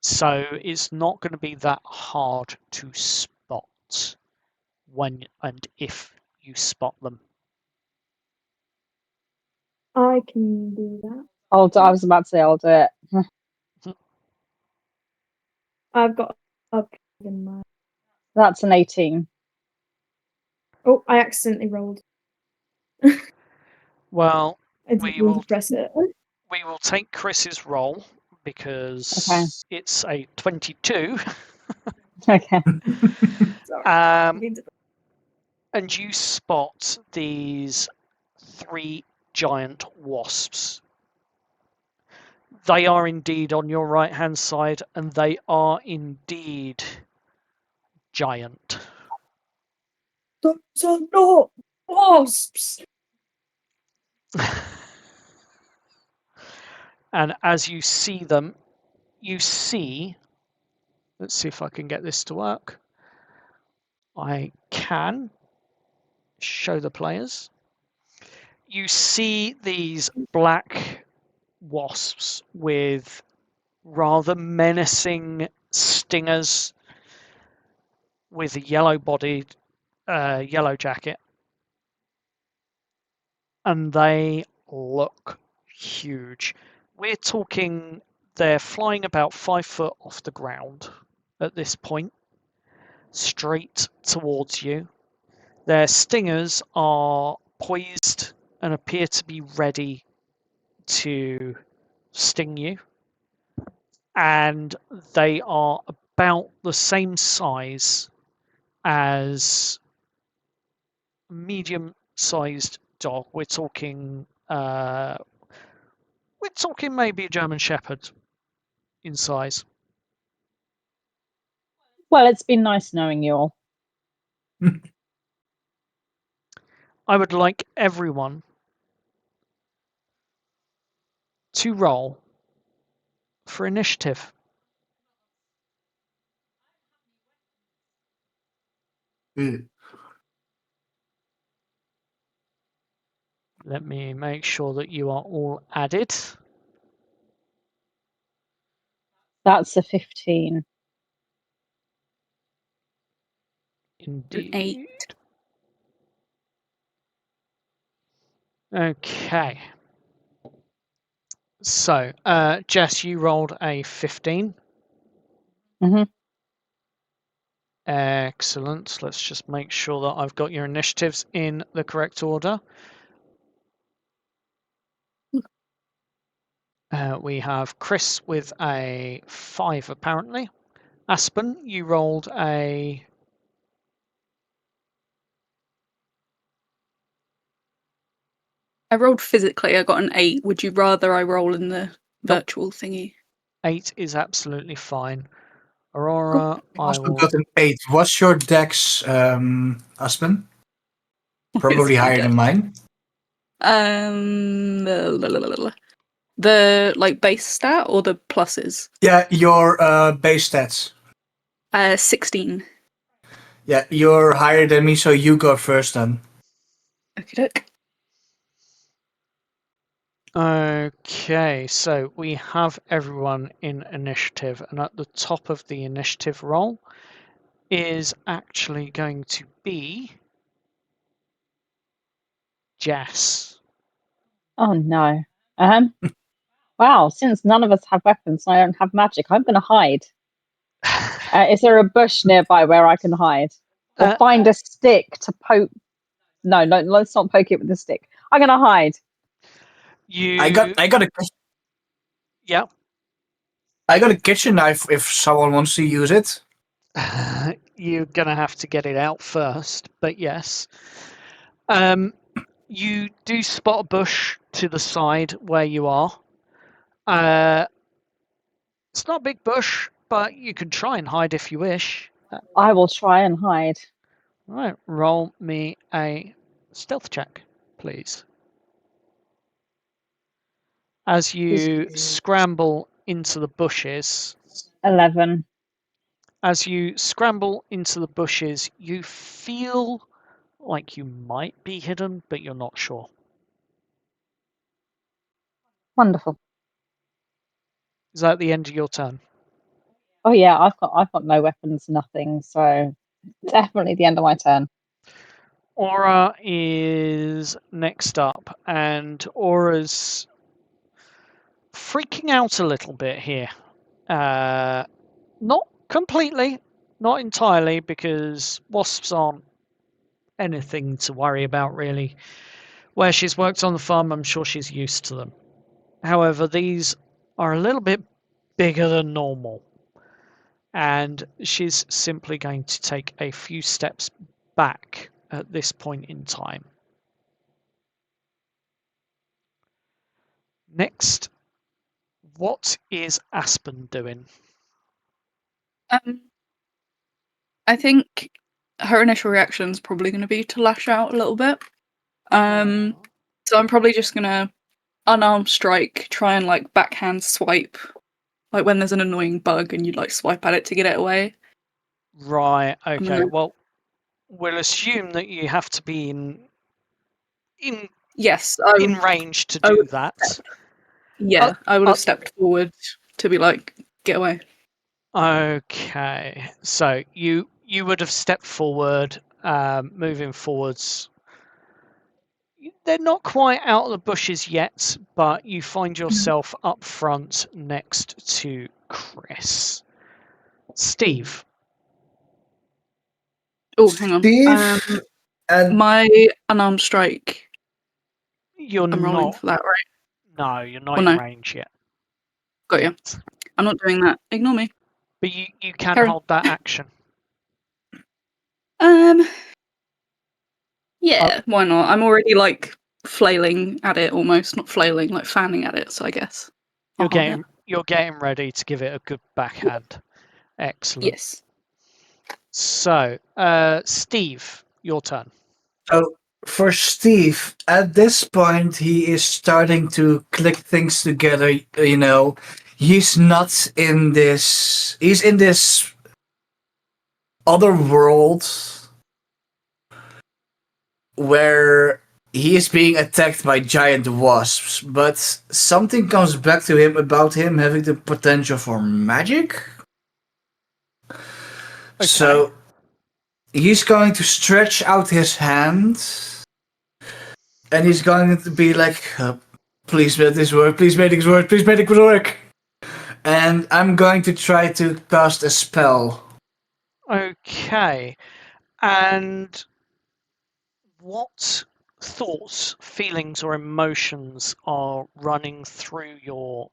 A: So it's not going to be that hard to spot when and if you spot them.
B: I can do that.
C: I was about to say I'll do it.
B: I've got a in mind.
C: That's an 18.
B: Oh, I accidentally rolled.
A: Well,
B: I didn't mean to press it.
A: we will take Chris's roll because
C: Okay.
A: it's a 22.
C: Okay.
B: Sorry.
A: Um, and you spot these 3 giant wasps. They are indeed on your right hand side, and they are indeed giant.
B: Those are not wasps.
A: And as you see them, you see. Let's see if I can get this to work. I can show the players. You see these black wasps with rather menacing stingers with a yellow bodied yellow jacket, and they look huge. We're talking they're flying about 5 foot off the ground at this point, straight towards you. Their stingers are poised and appear to be ready to sting you, and they are about the same size as a medium-sized dog. We're talking maybe a German Shepherd in size.
C: Well, it's been nice knowing you all.
A: I would like everyone to roll for initiative.
D: Mm.
A: Let me make sure that you are all added.
C: That's a 15.
A: Indeed.
E: 8.
A: Okay. So, Jess, you rolled a 15.
C: Mhm.
A: Excellent. Let's just make sure that I've got your initiatives in the correct order. We have Chris with a 5, apparently. Aspen, you rolled a...
E: I rolled physically. I got an 8. Would you rather I roll in the virtual thingy?
A: 8 is absolutely fine. Aurora, I
D: Aspen
A: will...
D: got an 8. What's your dex, Aspen? Probably higher than mine.
E: The like base stat or the pluses?
D: Yeah, your base stats.
E: 16.
D: Yeah, you're higher than me, so you go first then.
E: Okay, doke.
A: Okay, so we have everyone in initiative, and at the top of the initiative roll is actually going to be Jess.
C: Oh no. Wow, since none of us have weapons and I don't have magic, I'm going to hide. Is there a bush nearby where I can hide? Or find a stick to poke? No, let's not poke it with a stick. I'm going to hide.
A: You...
D: I got a
A: Yeah.
D: I got a kitchen knife if someone wants to use it.
A: You're going to have to get it out first, but yes. You do spot a bush to the side where you are. It's not a big bush, but you can try and hide if you wish.
C: I will try and hide.
A: Right, roll me a stealth check, please. As you scramble into the bushes,
C: 11.
A: as you scramble into the bushes, you feel like you might be hidden, but you're not sure.
C: Wonderful.
A: Is that the end of your turn?
C: Oh yeah, I've got no weapons, nothing. So definitely the end of my turn.
A: Aura is next up, and Aura's freaking out a little bit here. Not completely, not entirely, because wasps aren't anything to worry about, really. Where she's worked on the farm, I'm sure she's used to them. However, these are a little bit bigger than normal, and she's simply going to take a few steps back at this point in time. Next, what is Aspen doing?
E: I think her initial reaction is probably going to be to lash out a little bit. So I'm probably just going to unarmed strike, try and like backhand swipe, like when there's an annoying bug and you like swipe at it to get it away.
A: Right, okay.
E: gonna-
A: Well, we'll assume that you have to be in
E: Yes, I
A: in
E: would,
A: range to
E: I
A: do
E: would
A: that.
E: yeah, I would have
A: up-
E: stepped forward to be like, get away.
A: Okay, so you would have stepped forward, moving forwards. They're not quite out of the bushes yet, but you find yourself up front next to Chris. Steve.
E: Oh, hang on.
D: Steve, and
E: My unarmed strike.
A: You're
E: I'm rolling
A: not.
E: for that, right?
A: No, you're not
E: Oh,
A: in
E: no.
A: range yet.
E: Got you. I'm not doing that. Ignore me.
A: But you can
E: Carry on.
A: hold that action.
E: Yeah, why not? I'm already like flailing at it almost, not flailing, like fanning at it, so I guess.
A: You're
E: I'll hold it.
A: getting ready to give it a good backhand. Excellent.
E: Yes.
A: So, Steve, your turn.
D: so for Steve, at this point, he is starting to click things together. You know, he's not in this. He's in this other world where he is being attacked by giant wasps, but something comes back to him about him having the potential for magic.
A: Okay.
D: So he's going to stretch out his hand, and he's going to be like, "Please make this work! Please make this work! Please make it work!" And I'm going to try to cast a spell.
A: Okay. And what thoughts, feelings, or emotions are running through you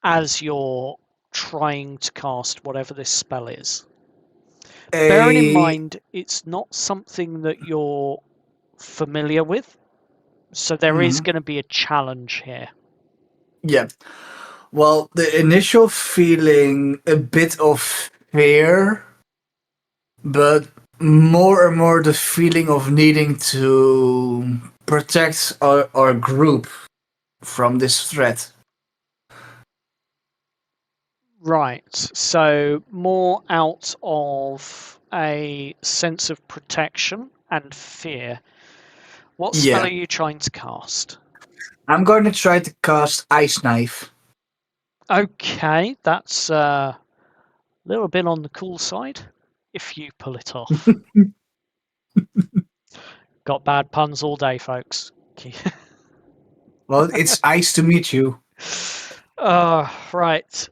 A: as you're trying to cast whatever this spell is? Bearing in mind, it's not something that you're familiar with, so there is going to be a challenge here.
D: Yeah. Well, the initial feeling, a bit of fear, but more and more the feeling of needing to protect our group from this threat.
A: Right, so more out of a sense of protection and fear. What spell
D: Yeah.
A: are you trying to cast?
D: I'm going to try to cast Ice Knife.
A: Okay, that's a little bit on the cool side, if you pull it off. Got bad puns all day, folks.
D: Well, it's ice to meet you.
A: Right.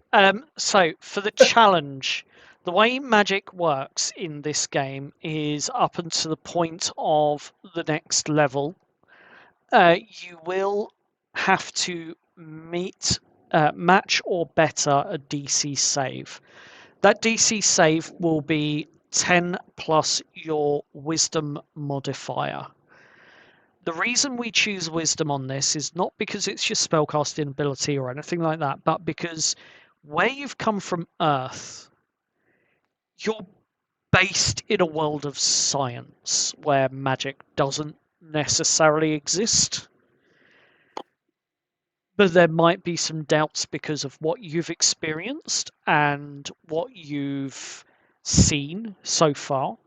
A: So for the challenge, the way magic works in this game is up until the point of the next level, you will have to match or better a DC save. That DC save will be 10 plus your wisdom modifier. The reason we choose wisdom on this is not because it's your spellcasting ability or anything like that, but because where you've come from Earth, you're based in a world of science where magic doesn't necessarily exist. but there might be some doubts because of what you've experienced and what you've seen so far.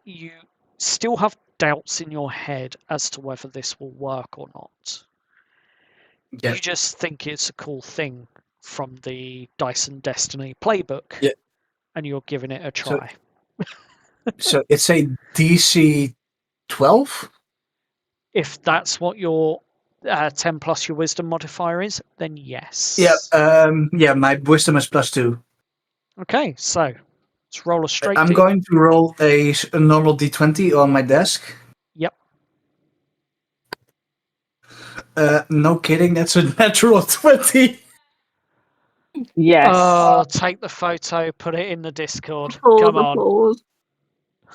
A: You still have doubts in your head as to whether this will work or not.
D: Yeah.
A: You just think it's a cool thing from the Dice and Destiny playbook,
D: Yeah.
A: and you're giving it a try.
D: So it's a DC 12?
A: If that's what your 10 plus your wisdom modifier is, then yes.
D: Yeah, my wisdom is +2.
A: Okay, so let's roll a straight
D: I'm
A: D.
D: going to roll a normal D20 on my desk.
A: Yep.
D: No kidding, that's a natural 20.
C: Yes.
A: Oh, take the photo, put it in the Discord.
E: Applause,
A: Come on.
E: applause.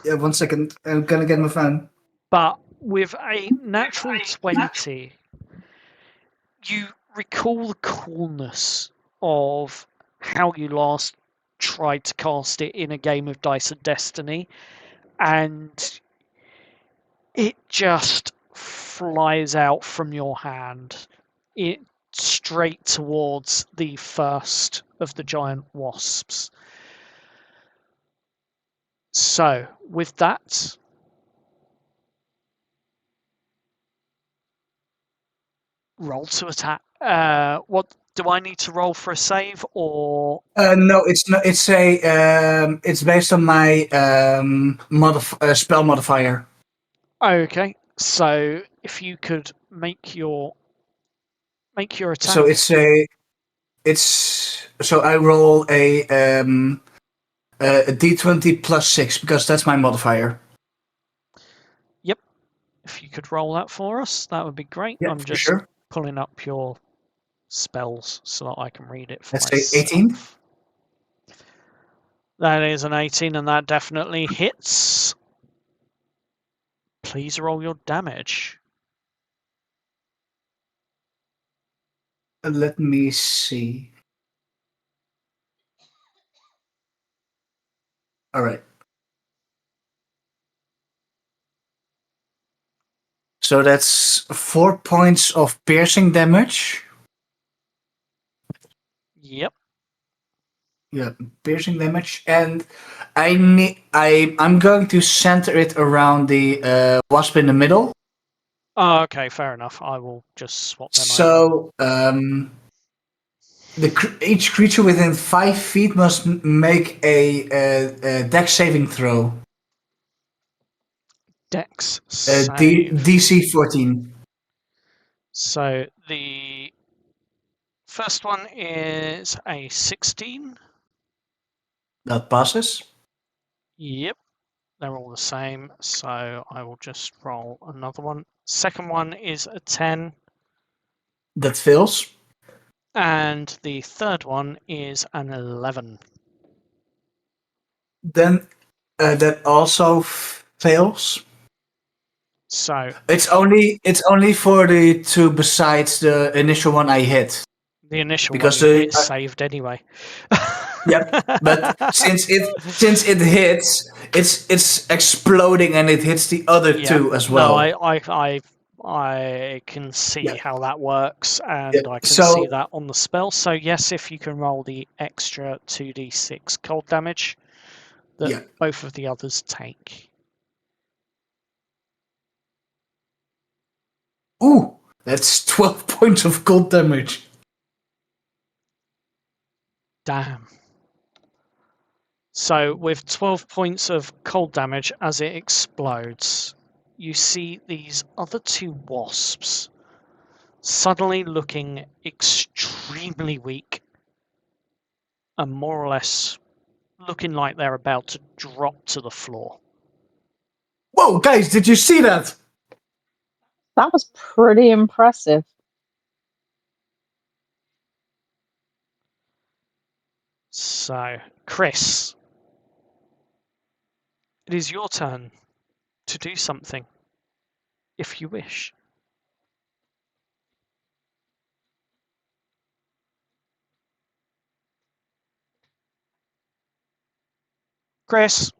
D: Yeah, 1 second. I'm gonna get my phone.
A: But with a natural 20, you recall the coolness of how you last tried to cast it in a game of Dice and Destiny, and it just flies out from your hand. It straight towards the first of the giant wasps. So, with that, roll to attack. What do I need to roll for a save, or
D: No, it's not. It's it's based on my spell modifier.
A: okay? So, if you could make your attack.
D: So so I roll a D20 +6 because that's my modifier.
A: Yep. If you could roll that for us, that would be great.
D: Yeah,
A: I'm
D: for
A: just
D: sure.
A: pulling up your spells so that I can read it for
D: Let's say
A: myself.
D: 18.
A: That is an 18, and that definitely hits. Please roll your damage.
D: Let me see. All right. So that's 4 points of piercing damage.
A: Yep.
D: Yeah, piercing damage, and I'm going to center it around the wasp in the middle.
A: Oh, okay, fair enough. I will just swap them over.
D: So each creature within 5 feet must make a Dex saving throw.
A: Dex save.
D: DC 14.
A: So the first one is a 16.
D: That passes.
A: Yep. They're all the same, so I will just roll another one. Second one is a 10.
D: That fails.
A: And the third one is an 11.
D: Then that also fails.
A: So
D: It's only for the two besides the initial one I hit.
A: the initial
D: Because
A: one you hit saved anyway.
D: Yep, but since it hits, it's exploding and it hits the other two as well.
A: No, I can see
D: Yeah.
A: how that works, and
D: Yeah,
A: I can
D: so-
A: see that on the spell. So yes, if you can roll the extra 2d6 cold damage that
D: Yeah.
A: both of the others take.
D: Ooh, that's 12 points of cold damage.
A: Damn. So with 12 points of cold damage as it explodes, you see these other two wasps suddenly looking extremely weak and more or less looking like they're about to drop to the floor.
D: Whoa, guys, did you see that?
C: That was pretty impressive.
A: So, Chris, it is your turn to do something, if you wish. Chris.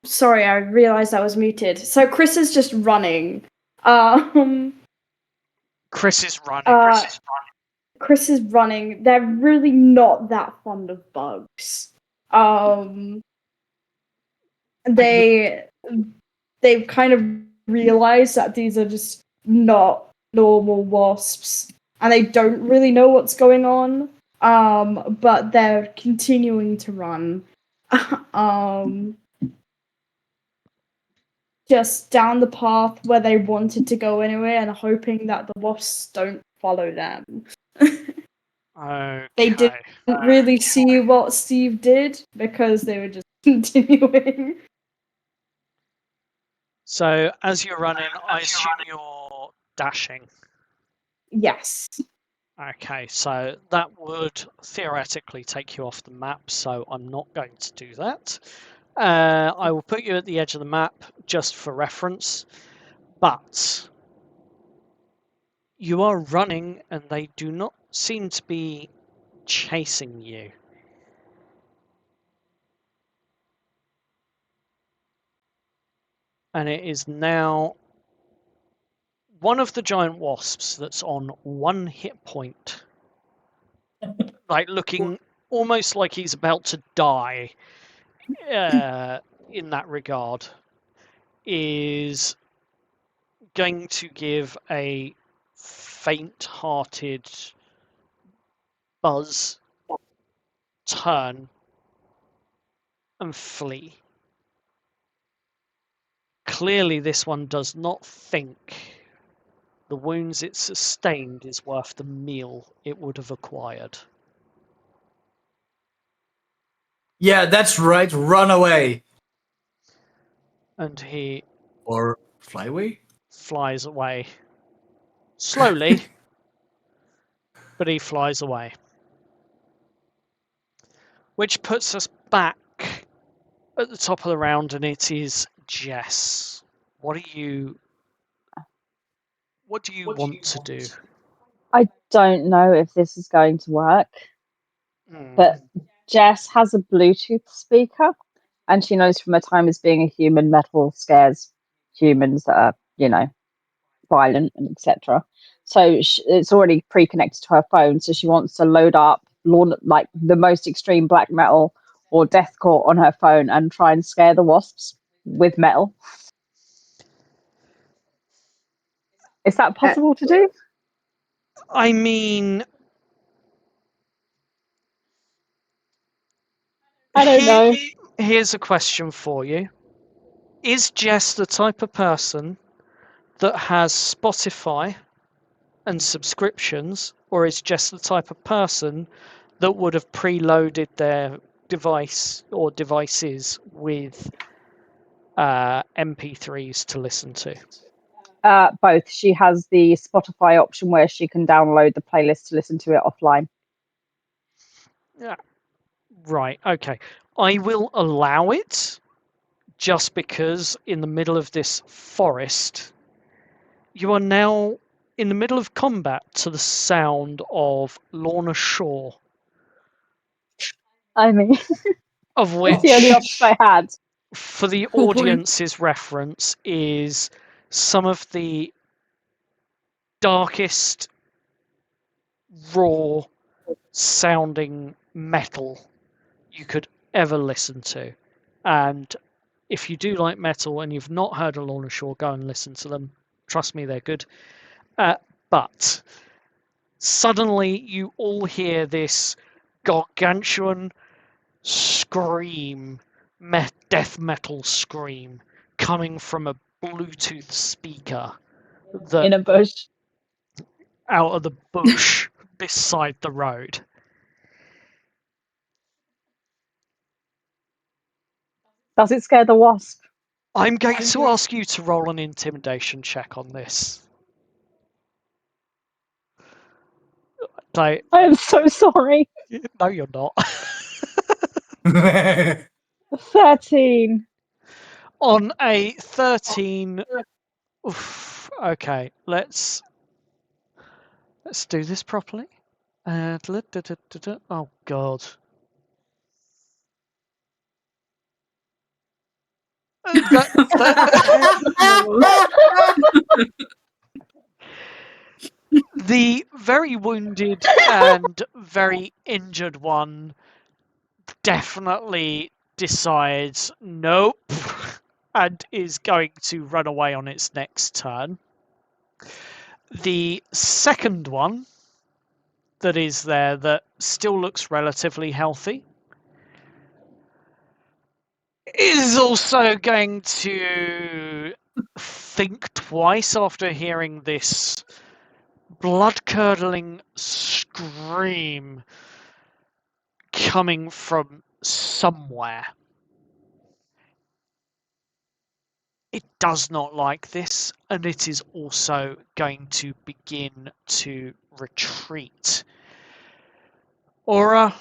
B: sorry, I realized I was muted. So Chris is just running.
A: Chris is running.
B: Chris is running. They're really not that fond of bugs. They've kind of realized that these are just not normal wasps, and they don't really know what's going on. But they're continuing to run. Just down the path where they wanted to go anyway, and hoping that the wasps don't follow them.
A: Okay.
B: They didn't really see what Steve did because they were just continuing.
A: So as you're running, I assume you're dashing.
B: Yes.
A: Okay, so that would theoretically take you off the map, so I'm not going to do that. I will put you at the edge of the map just for reference, but you are running and they do not seem to be chasing you. And it is now one of the giant wasps that's on 1 hit point, like looking almost like he's about to die in that regard, is going to give a faint-hearted buzz, turn, and flee. Clearly, this one does not think the wounds it sustained is worth the meal it would have acquired.
D: Yeah, that's right. Run away.
A: And he
D: Or fly away.
A: flies away. Slowly, but he flies away. Which puts us back at the top of the round, and it is Jess. What do you want to do?
C: I don't know if this is going to work, but Jess has a Bluetooth speaker, and she knows from her time as being a human, metal scares humans that are, violent and etc. So it's already pre-connected to her phone, so she wants to load up like the most extreme black metal or deathcore on her phone and try and scare the wasps with metal. Is that possible to do?
A: I mean,
C: I don't know.
A: Here's a question for you. Is Jess the type of person that has Spotify and subscriptions, or is Jess the type of person that would have preloaded their device or devices with MP3s to listen to?
C: Both. She has the Spotify option where she can download the playlist to listen to it offline.
A: Yeah. Right, okay. I will allow it just because in the middle of this forest, you are now in the middle of combat to the sound of Lorna Shore.
C: I mean,
A: Of
C: that's
A: which,
C: the only option I had.
A: for the
E: Cool point.
A: audience's reference, is some of the darkest, raw sounding metal you could ever listen to. And if you do like metal and you've not heard of Lorna Shore, go and listen to them. Trust me, they're good. But suddenly you all hear this gargantuan scream, death metal scream, coming from a Bluetooth speaker
C: In a bush.
A: out of the bush beside the road.
C: Does it scare the wasp?
A: I'm going to ask you to roll an intimidation check on this.
C: I am so sorry.
A: No, you're not.
C: 13.
A: On a 13. Oof, okay, let's do this properly. Oh God. The very wounded and very injured one definitely decides nope and is going to run away on its next turn. The second one that is there that still looks relatively healthy is also going to think twice after hearing this blood-curdling scream coming from somewhere. It does not like this, and it is also going to begin to retreat. Aura,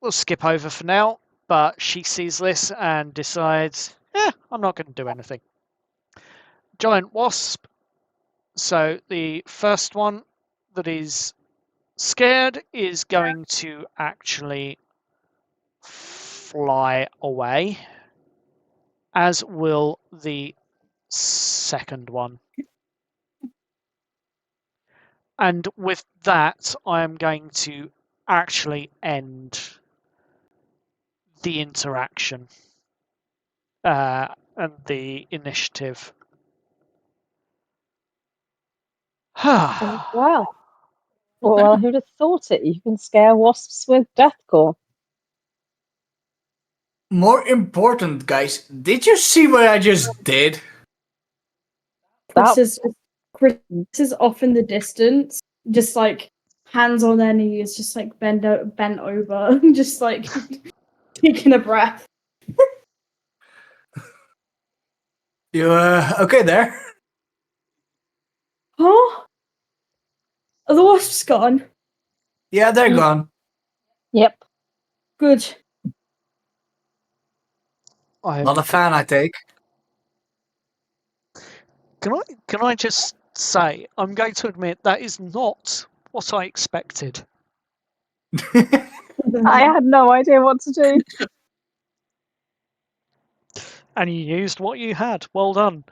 A: we'll skip over for now, but she sees this and decides, I'm not going to do anything. Giant wasp. So the first one that is scared is going to actually fly away, as will the second one. And with that, I am going to actually end the interaction and the initiative.
C: Well, well, who'd have thought it? You can scare wasps with Deathcore.
D: More important, guys, did you see what I just did?
C: That-
B: Chris is off in the distance, just like hands on their knees, just like bent over, just like taking a breath.
D: You okay there?
B: Huh? Are the wasps gone?
D: Yeah, they're gone.
C: Yep.
B: Good.
D: Not a fan, I take.
A: Can I just say, I'm going to admit that is not what I expected.
C: I had no idea what to do.
A: And you used what you had. Well done.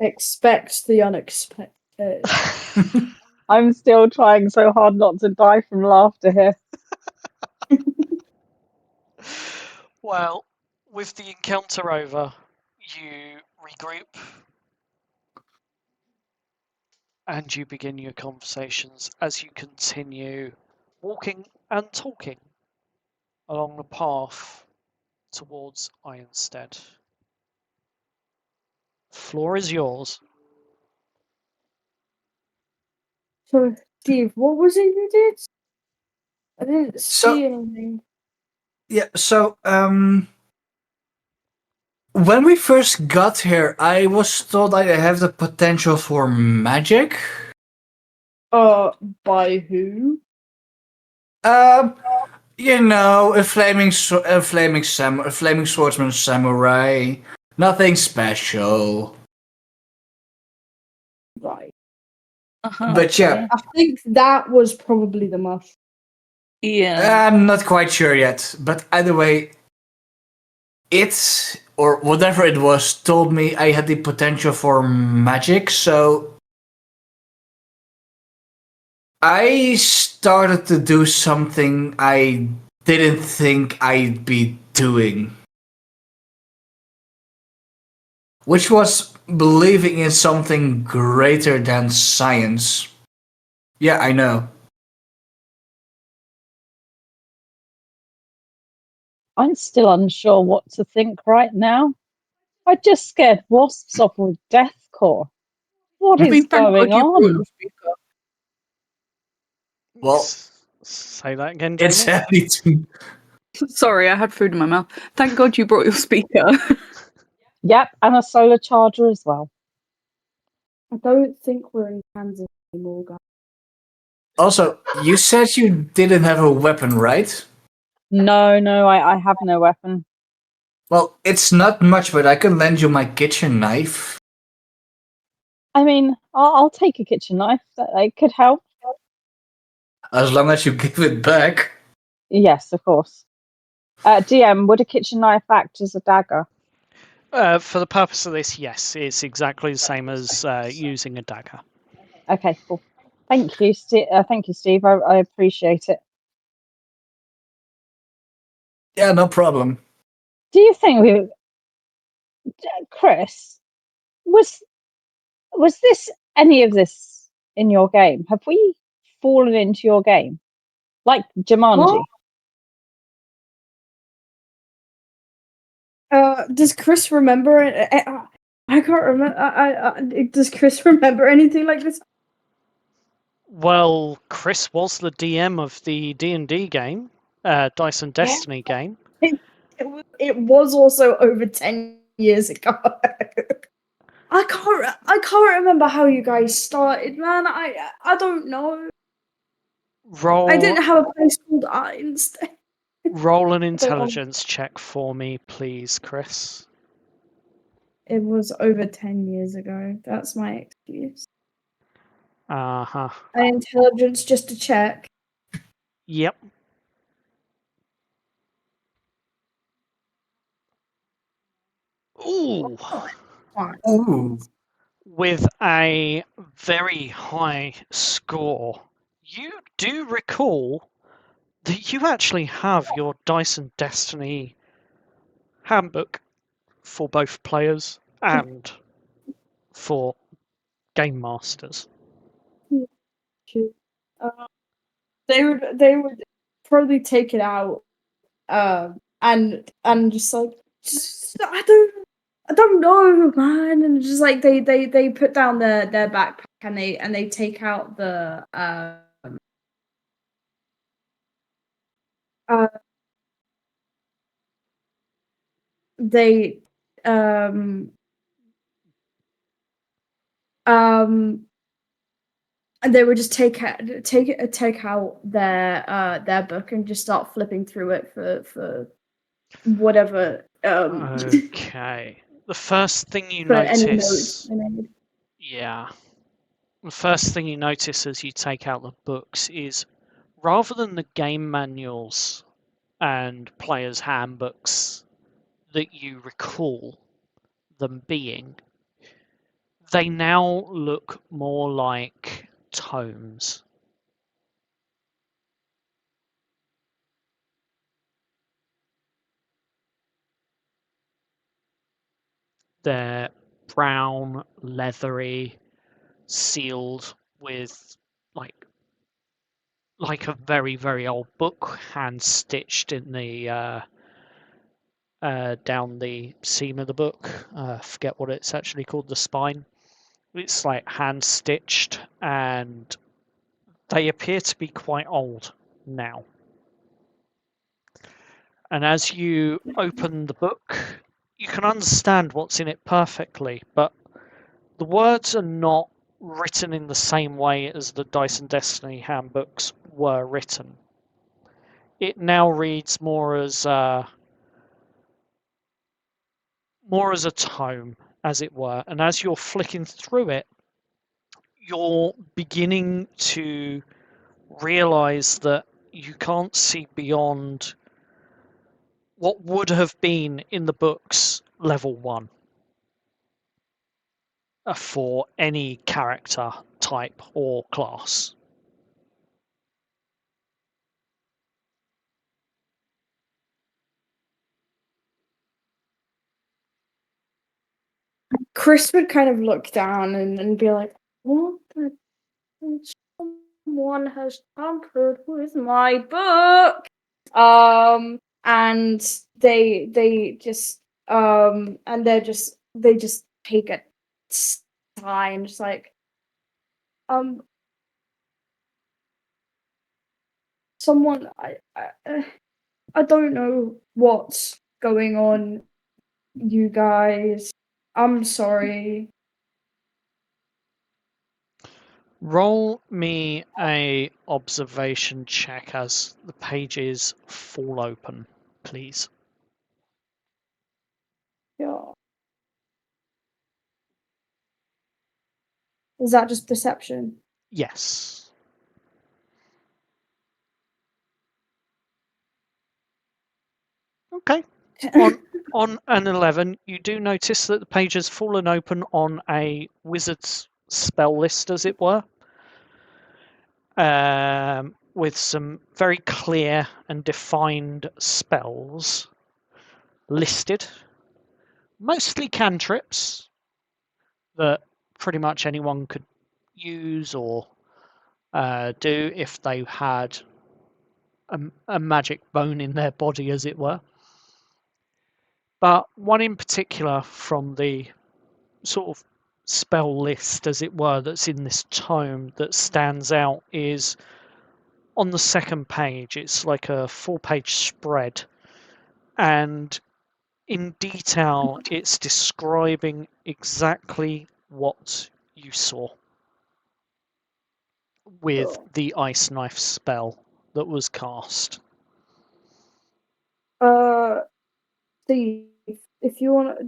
B: Expect the unexpected.
C: I'm still trying so hard not to die from laughter here.
A: Well, with the encounter over, you regroup and you begin your conversations as you continue walking and talking along the path towards Ironstead. Floor is yours.
B: So, Steve, what was it you did? I didn't
D: So-
B: see anything.
D: Yeah, so when we first got here, I was told I have the potential for magic.
B: By who?
D: You know, a flaming swordsman samurai. Nothing special.
B: Right.
E: Uh-huh.
D: But yeah,
B: I think that was probably the mushroom.
E: Yeah.
D: I'm not quite sure yet. But either way, it, or whatever it was, told me I had the potential for magic, so I started to do something I didn't think I'd be doing. Which was believing in something greater than science. Yeah, I know.
C: I'm still unsure what to think right now. I just scared wasps off with Deathcore. What
E: I
C: is
E: mean, thank
C: going
E: God you brought
C: on?
E: your speaker.
D: Well,
A: Say that again, Jamie.
D: it's only two.
E: Sorry, I had food in my mouth. Thank God you brought your speaker.
C: Yep, and a solar charger as well.
B: I don't think we're in Kansas anymore, guys.
D: Also, you said you didn't have a weapon, right?
C: No, I have no weapon.
D: Well, it's not much, but I can lend you my kitchen knife.
C: I mean, I'll take a kitchen knife. That could help.
D: As long as you give it back.
C: Yes, of course. DM, would a kitchen knife act as a dagger?
A: For the purpose of this, yes, it's exactly the same as using a dagger.
C: Okay, cool. Thank you, thank you, Steve. I appreciate it.
D: Yeah, no problem.
C: Do you think Chris, was this any of this in your game? Have we fallen into your game like Jumanji?
B: Does Chris remember it? I can't remember. Does Chris remember anything like this?
A: Well, Chris was the DM of the D&D game, Dice and Destiny game.
B: It was also over 10 years ago. I can't remember how you guys started, man. I don't know.
A: Roll,
B: I didn't have a place called Einstein.
A: roll an intelligence check for me, please, Chris.
B: It was over 10 years ago. That's my excuse.
A: Uh-huh.
B: An intelligence just to check.
A: Yep. Ooh.
D: Ooh.
A: With a very high score, you do recall that you actually have your Dice and Destiny handbook for both players and for game masters.
B: They would probably take it out, and just like I don't know, man, and just like they put down their backpack and they take out the they and they would just take out their book and just start flipping through it for whatever
A: Okay. The first thing you
B: for any notes
A: notice.
B: they made.
A: Yeah. The first thing you notice as you take out the books is rather than the game manuals and players' handbooks that you recall them being, they now look more like tomes. They're brown, leathery, sealed with like a very, very old book, hand stitched in the down the seam of the book. Forget what it's actually called, the spine. It's like hand stitched, and they appear to be quite old now. And as you open the book, you can understand what's in it perfectly, but the words are not written in the same way as the Dice and Destiny handbooks were written. It now reads more as a tome, as it were, and as you're flicking through it, you're beginning to realize that you can't see beyond what would have been in the books level 1 for any character type or class.
B: Chris would kind of look down and be like, "What the? Someone has tampered with my book." And they just and they just take a sigh and just like someone I don't know what's going on, you guys. I'm sorry.
A: Roll me a observation check as the pages fall open, please.
B: Yeah. Is that just perception?
A: Yes. Okay. On an 11, you do notice that the page has fallen open on a wizard's spell list, as it were, with some very clear and defined spells listed, mostly cantrips that pretty much anyone could use or do if they had a magic bone in their body, as it were. But one in particular from the sort of spell list, as it were, that's in this tome that stands out is on the second page. It's like a 4-page spread, and in detail it's describing exactly what you saw with the ice knife spell that was cast.
B: Steve, if you want,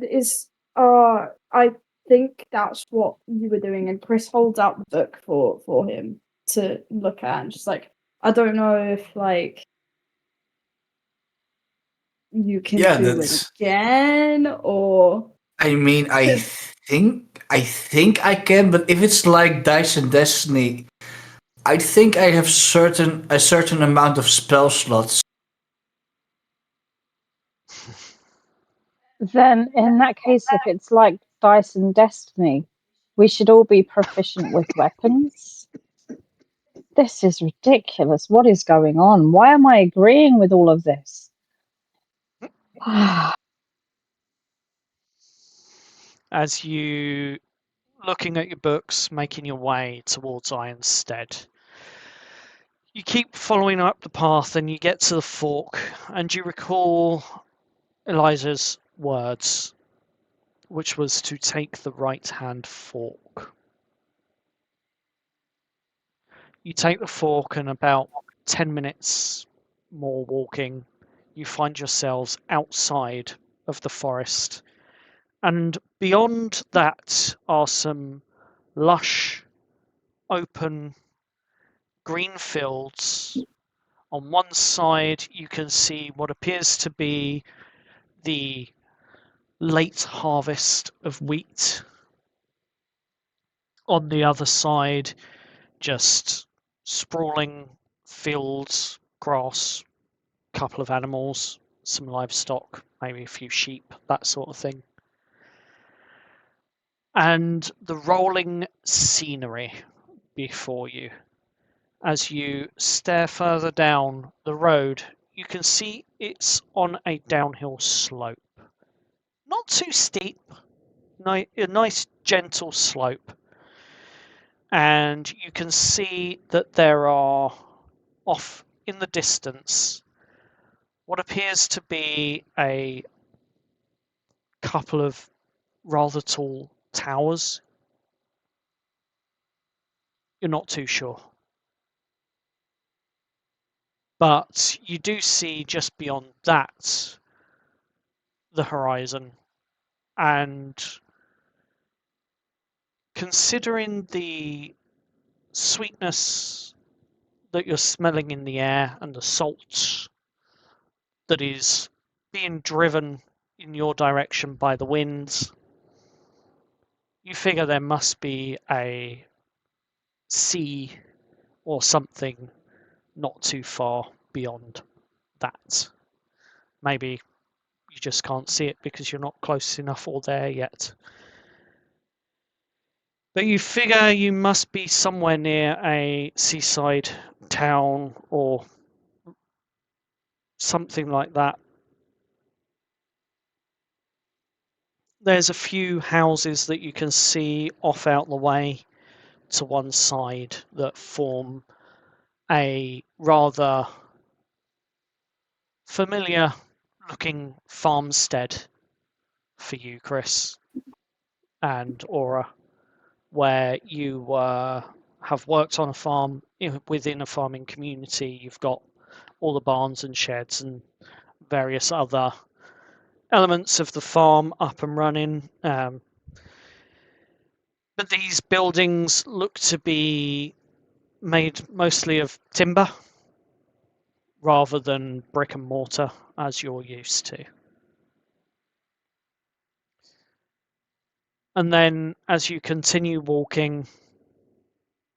B: I think that's what you were doing, and Chris holds out the book for him to look at, and just like, I don't know if like you can
D: Yeah,
B: do it again, or
D: I mean, I think I can, but if it's like Dice and Destiny, I think I have a certain amount of spell slots.
C: Then, in that case, if it's like Dice and Destiny, we should all be proficient with weapons. This is ridiculous. What is going on? Why am I agreeing with all of this?
A: As you looking at your books, making your way towards Ironstead, you keep following up the path and you get to the fork, and you recall Eliza's words, which was to take the right-hand fork. You take the fork, and about 10 minutes more walking, you find yourselves outside of the forest. And beyond that are some lush, open green fields. On one side, you can see what appears to be the late harvest of wheat. On the other side, just sprawling fields, grass, couple of animals, some livestock, maybe a few sheep, that sort of thing. And the rolling scenery before you. As you stare further down the road, you can see it's on a downhill slope. Not too steep, a nice gentle slope. And you can see that there are, off in the distance, what appears to be a couple of rather tall towers. You're not too sure. But you do see just beyond that the horizon, and considering the sweetness that you're smelling in the air and the salt that is being driven in your direction by the winds, you figure there must be a sea or something not too far beyond that. Maybe you just can't see it because you're not close enough or there yet. But you figure you must be somewhere near a seaside town or something like that. There's a few houses that you can see off out the way to one side that form a rather familiar looking farmstead for you, Chris and Aura, where you have worked on a farm within a farming community. You've got all the barns and sheds and various other elements of the farm up and running. But these buildings look to be made mostly of timber rather than brick and mortar as you're used to. And then as you continue walking,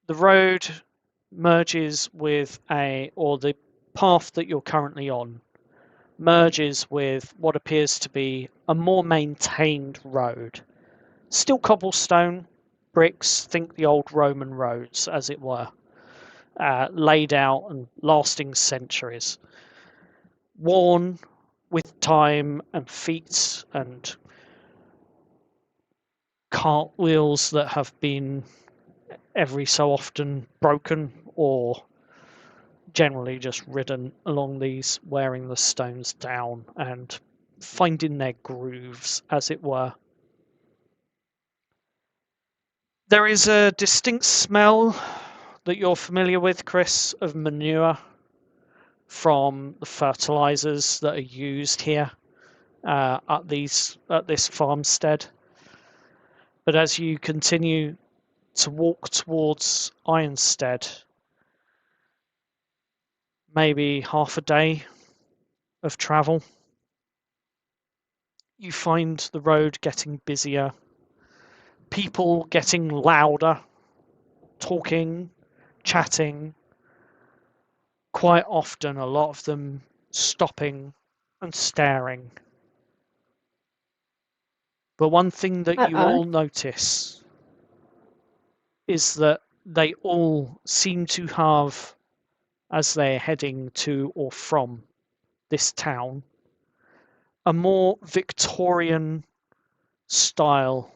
A: the road merges with or the path that you're currently on merges with what appears to be a more maintained road. Still cobblestone, bricks, think the old Roman roads, as it were, laid out and lasting centuries. Worn with time and feet and cartwheels that have been every so often broken or generally just ridden along these, wearing the stones down and finding their grooves, as it were. There is a distinct smell that you're familiar with, Chris, of manure from the fertilizers that are used here at this farmstead. But as you continue to walk towards Ironstead, maybe half a day of travel, you find the road getting busier, people getting louder, talking, chatting, quite often a lot of them stopping and staring. But one thing that you all notice is that they all seem to have, as they're heading to or from this town, a more Victorian style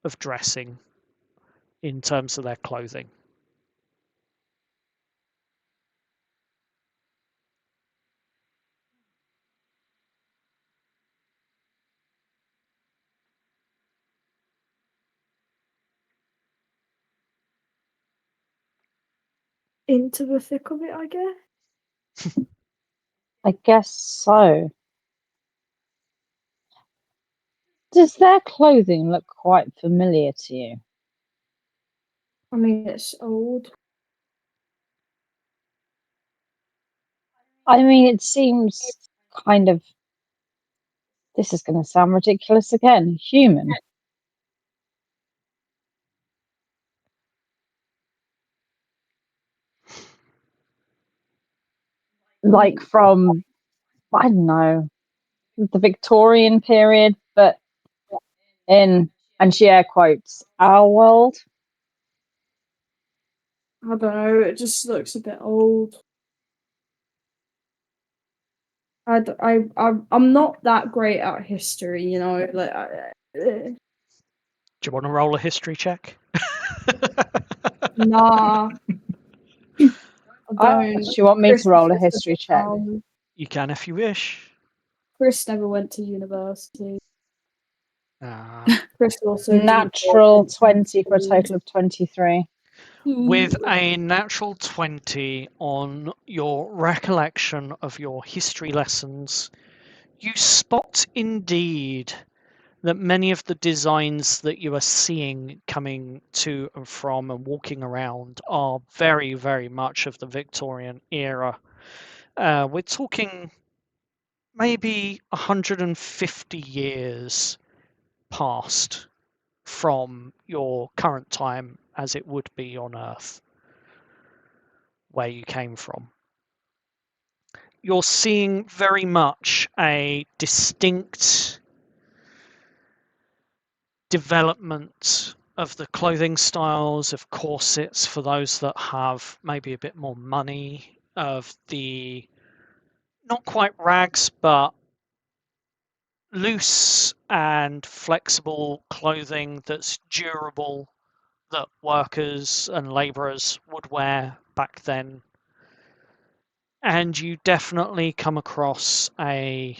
A: of dressing in terms of their clothing.
B: Into the thick of it, I guess.
C: I guess so. Does their clothing look quite familiar to you?
B: I mean, it's old.
C: I mean, it seems kind of. This is going to sound ridiculous again. Human. Like from, I don't know, the Victorian period, but in, and she air quotes, our world.
B: I don't know. It just looks a bit old. I'm not that great at history, you know. Like,
A: Do you want to roll a history check?
B: nah. I don't.
C: Do you want me
B: Chris
C: to roll a
B: is just
C: history check?
A: You can if you wish.
B: Chris never went to university.
A: Ah.
B: Chris also
C: Natural 20 for a total of 23.
A: With a natural 20 on your recollection of your history lessons, you spot indeed that many of the designs that you are seeing coming to and from and walking around are very, very much of the Victorian era. We're talking maybe 150 years past from your current time as it would be on Earth, where you came from. You're seeing very much a distinct development of the clothing styles, of corsets for those that have maybe a bit more money, of the not quite rags, but loose and flexible clothing that's durable, that workers and labourers would wear back then. And you definitely come across a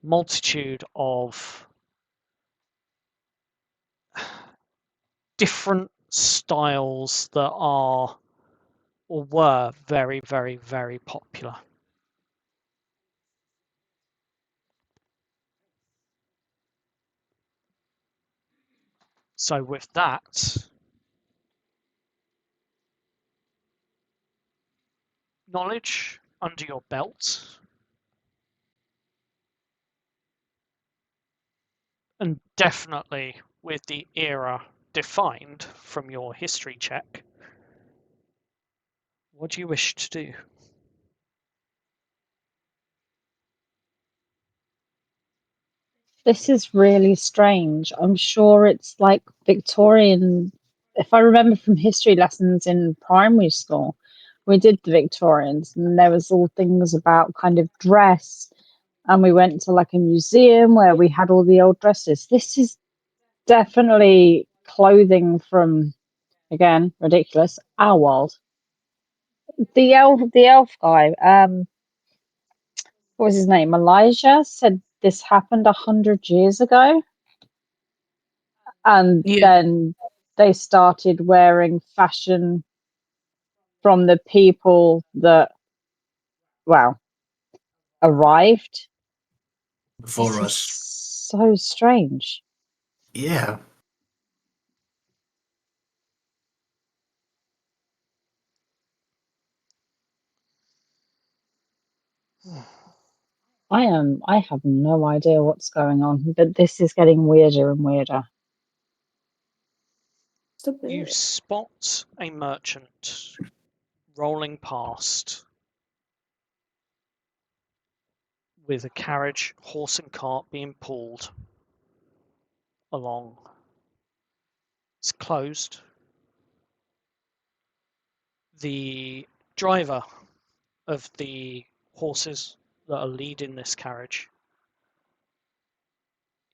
A: multitude of different styles that are or were very, very, very popular. So with that, knowledge under your belt, and definitely with the era defined from your history check, what do you wish to do?
C: This is really strange. I'm sure it's like Victorian. If I remember from history lessons in primary school, we did the Victorians, and there was all things about kind of dress, and we went to like a museum where we had all the old dresses. This is definitely clothing from, again, ridiculous, our world. The elf guy, what was his name? Elijah said this happened 100 years ago, and
E: Yeah.
C: then they started wearing fashion from the people that, well, arrived.
D: Before
C: This is
D: us.
C: so strange.
D: Yeah.
C: I have no idea what's going on, but this is getting weirder and weirder.
B: It's a
A: You
B: bit.
A: spot a merchant rolling past with a carriage, horse and cart being pulled along. It's closed. The driver of the horses that are leading this carriage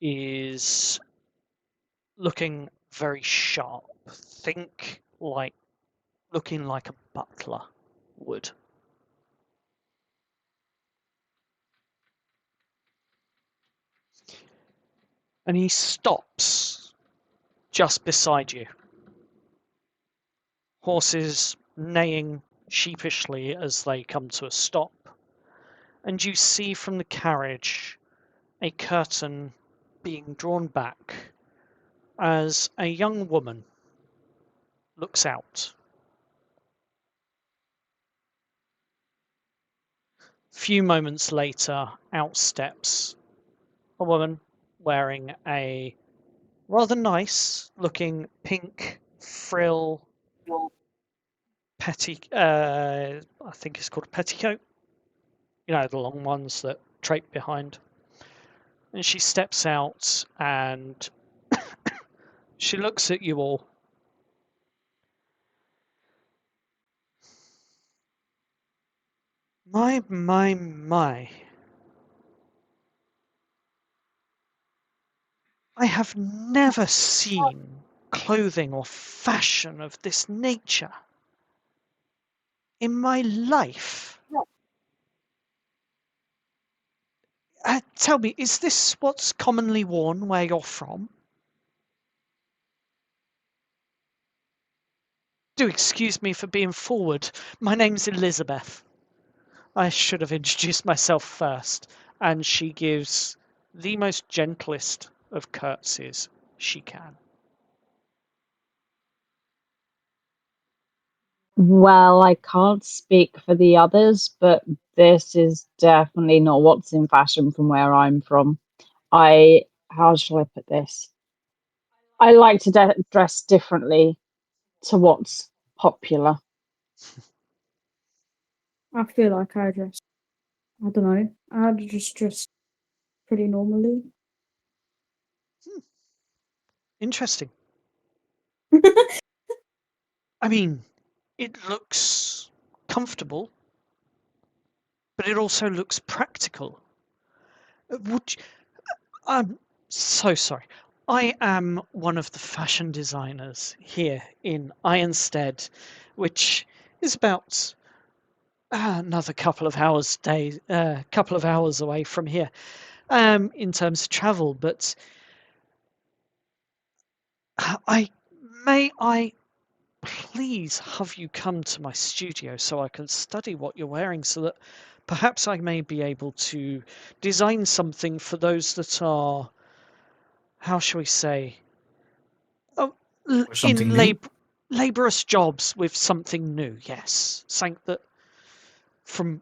A: is looking very sharp. Think like looking like a butler would. And he stops just beside you. Horses neighing sheepishly as they come to a stop. And you see from the carriage a curtain being drawn back as a young woman looks out. Few moments later, out steps a woman wearing a rather nice looking pink frill I think it's called a petticoat. You know, the long ones that drape behind. And she steps out and she looks at you all. My. I have never seen clothing or fashion of this nature in my life. Tell me, is this what's commonly worn where you're from? Do excuse me for being forward. My name's Elizabeth. I should have introduced myself first. And she gives the most gentlest of curtsies she can.
C: Well, I can't speak for the others, but this is definitely not what's in fashion from where I'm from. How shall I put this? I like to dress differently to what's popular.
B: I feel like I don't know. I just dress pretty normally.
A: Interesting. I mean, it looks comfortable, but it also looks practical. Would I'm so sorry. I am one of the fashion designers here in Ironstead, which is about another couple of hours away from here, in terms of travel. But I I please have you come to my studio so I can study what you're wearing, so that perhaps I may be able to design something for those that are, how shall we say,
D: Or
A: in
D: something new.
A: laborious jobs with something new. Yes, something that, from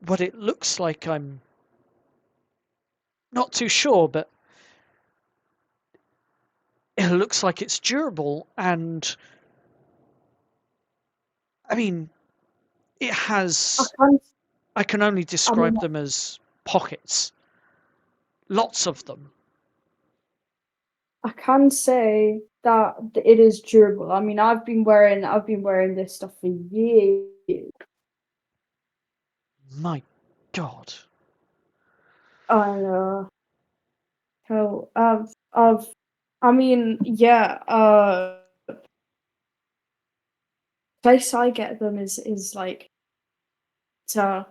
A: what it looks like, I'm not too sure, but it looks like it's durable, and I mean, it
B: I
A: has.
B: can't.
A: I can only
B: I mean,
A: describe them as pockets, lots of them.
B: I can say that it is durable. I mean, I've been wearing this stuff for years.
A: My God.
B: And so I mean, yeah. Place I get them is like to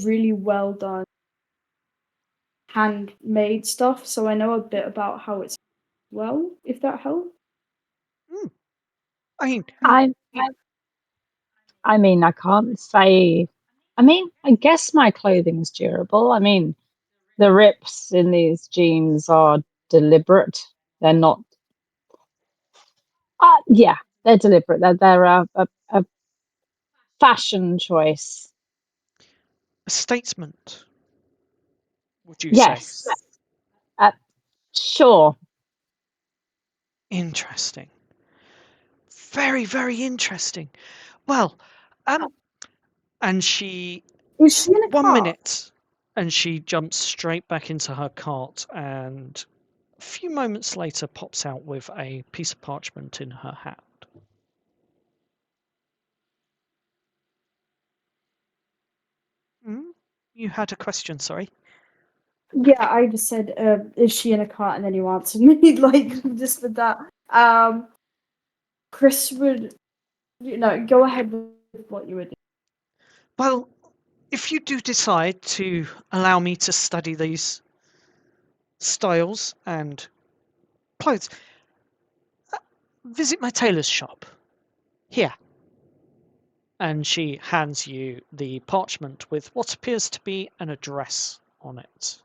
B: really well done handmade stuff. So I know a bit about how it's well, if that helps.
A: Hmm. I mean,
C: I I mean, I can't say. I mean, I guess my clothing's durable. I mean, the rips in these jeans are deliberate. They're not. Yeah, they're deliberate. They're a fashion choice.
A: a statement, would you say?
C: Yes. Uh, sure.
A: Interesting. Very, very interesting. Well, and she
B: Is she in a
A: one
B: car?
A: minute, and she jumps straight back into her cart, and a few moments later pops out with a piece of parchment in her hand. Hmm? You had a question, sorry.
B: Yeah, I just said, is she in a car? And then you answered me like just with that. Chris would, go ahead with what you would do.
A: Well, if you do decide to allow me to study these styles and clothes, visit my tailor's shop here. And she hands you the parchment with what appears to be an address on it.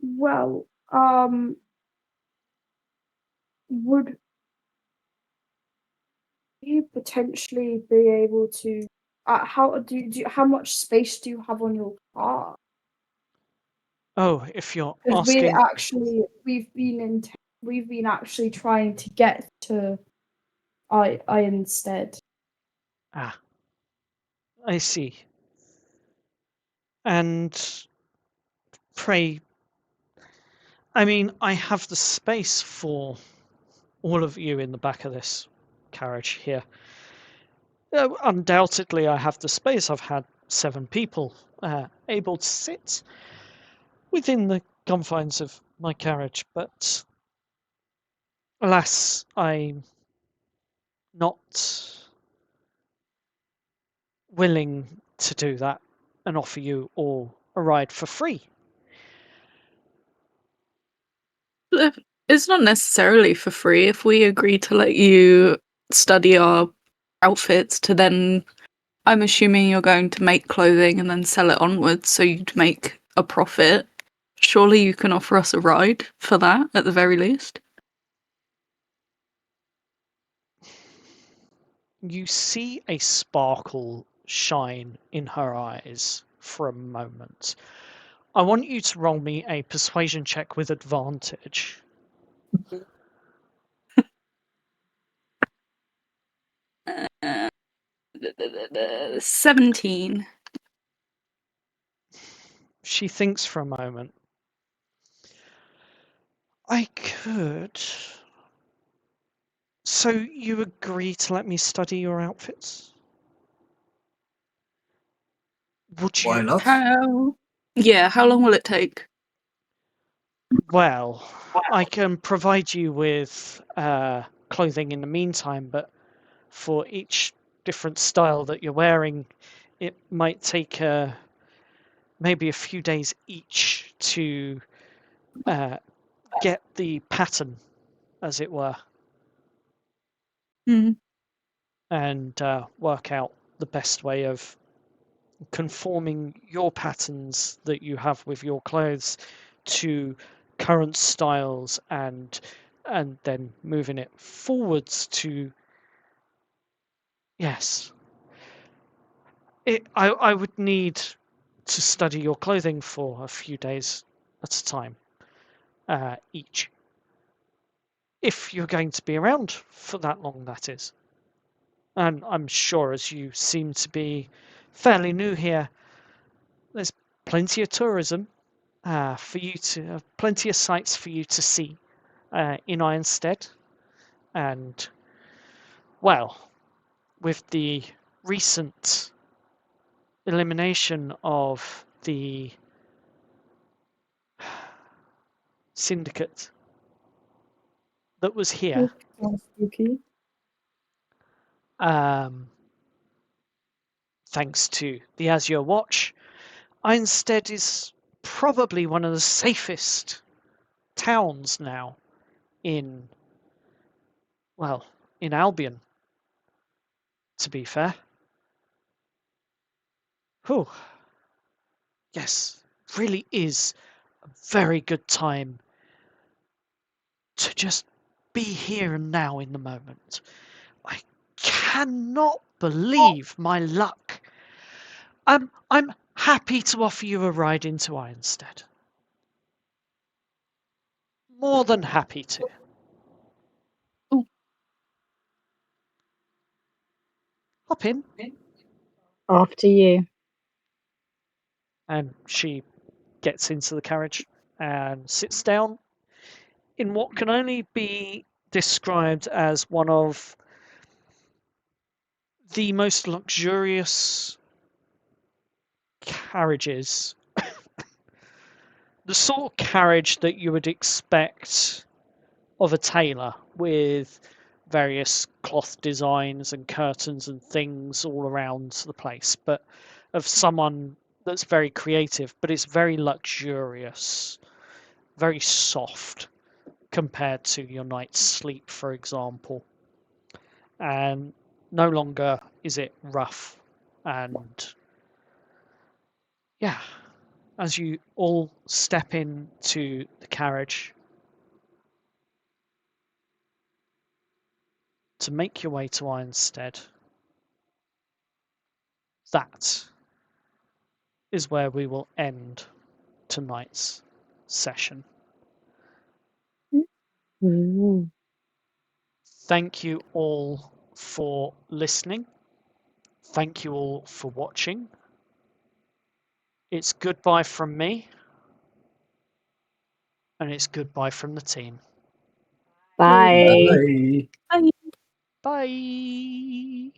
B: Well, would you potentially be able to? How much space do you have on your car?
A: Oh, if you're
B: Because
A: asking,
B: we've been actually trying to get to I instead.
A: ah, I see. And pray, I mean, I have the space for all of you in the back of this carriage here. Undoubtedly, I have the space. I've had 7 people able to sit within the confines of my carriage, but alas, I'm not willing to do that and offer you all a ride for free.
E: It's not necessarily for free. If we agree to let you study our outfits to then, I'm assuming you're going to make clothing and then sell it onwards, so you'd make a profit. Surely you can offer us a ride for that at the very least.
A: You see a sparkle shine in her eyes for a moment. I want you to roll me a persuasion check with advantage.
E: 17.
A: She thinks for a moment. I could. So you agree to let me study your outfits? Would
D: Why
A: you?
D: not?
E: How long will it take?
A: Well, I can provide you with clothing in the meantime, but for each different style that you're wearing, it might take maybe a few days each to get the pattern, as it were,
E: Hmm.
A: and work out the best way of conforming your patterns that you have with your clothes to current styles and then moving it forwards to yes. I would need to study your clothing for a few days at a time, each. If you're going to be around for that long, that is. And I'm sure, as you seem to be fairly new here, there's plenty of tourism for you to, plenty of sights for you to see in Ironstead. And, well, with the recent elimination of the syndicate that was here,
B: Sounds spooky.
A: thanks to the Azure Watch, Ironstead is probably one of the safest towns now in, well, in Albion, to be fair. Whew. Yes, really is a very good time to just be here and now in the moment. I cannot believe my luck. I'm happy to offer you a ride into Ironstead. More than happy to.
E: Ooh.
A: Hop in.
C: After you.
A: And she gets into the carriage and sits down in what can only be described as one of the most luxurious carriages. The sort of carriage that you would expect of a tailor, with various cloth designs and curtains and things all around the place, but of someone that's very creative, but it's very luxurious, very soft compared to your night's sleep, for example. And no longer is it rough. And yeah, as you all step into the carriage to make your way to Ironstead, that is where we will end tonight's session.
C: Ooh.
A: Thank you all for listening. Thank you all for watching. It's goodbye from me, and it's goodbye from the team.
C: Bye.
D: Bye.
A: Bye.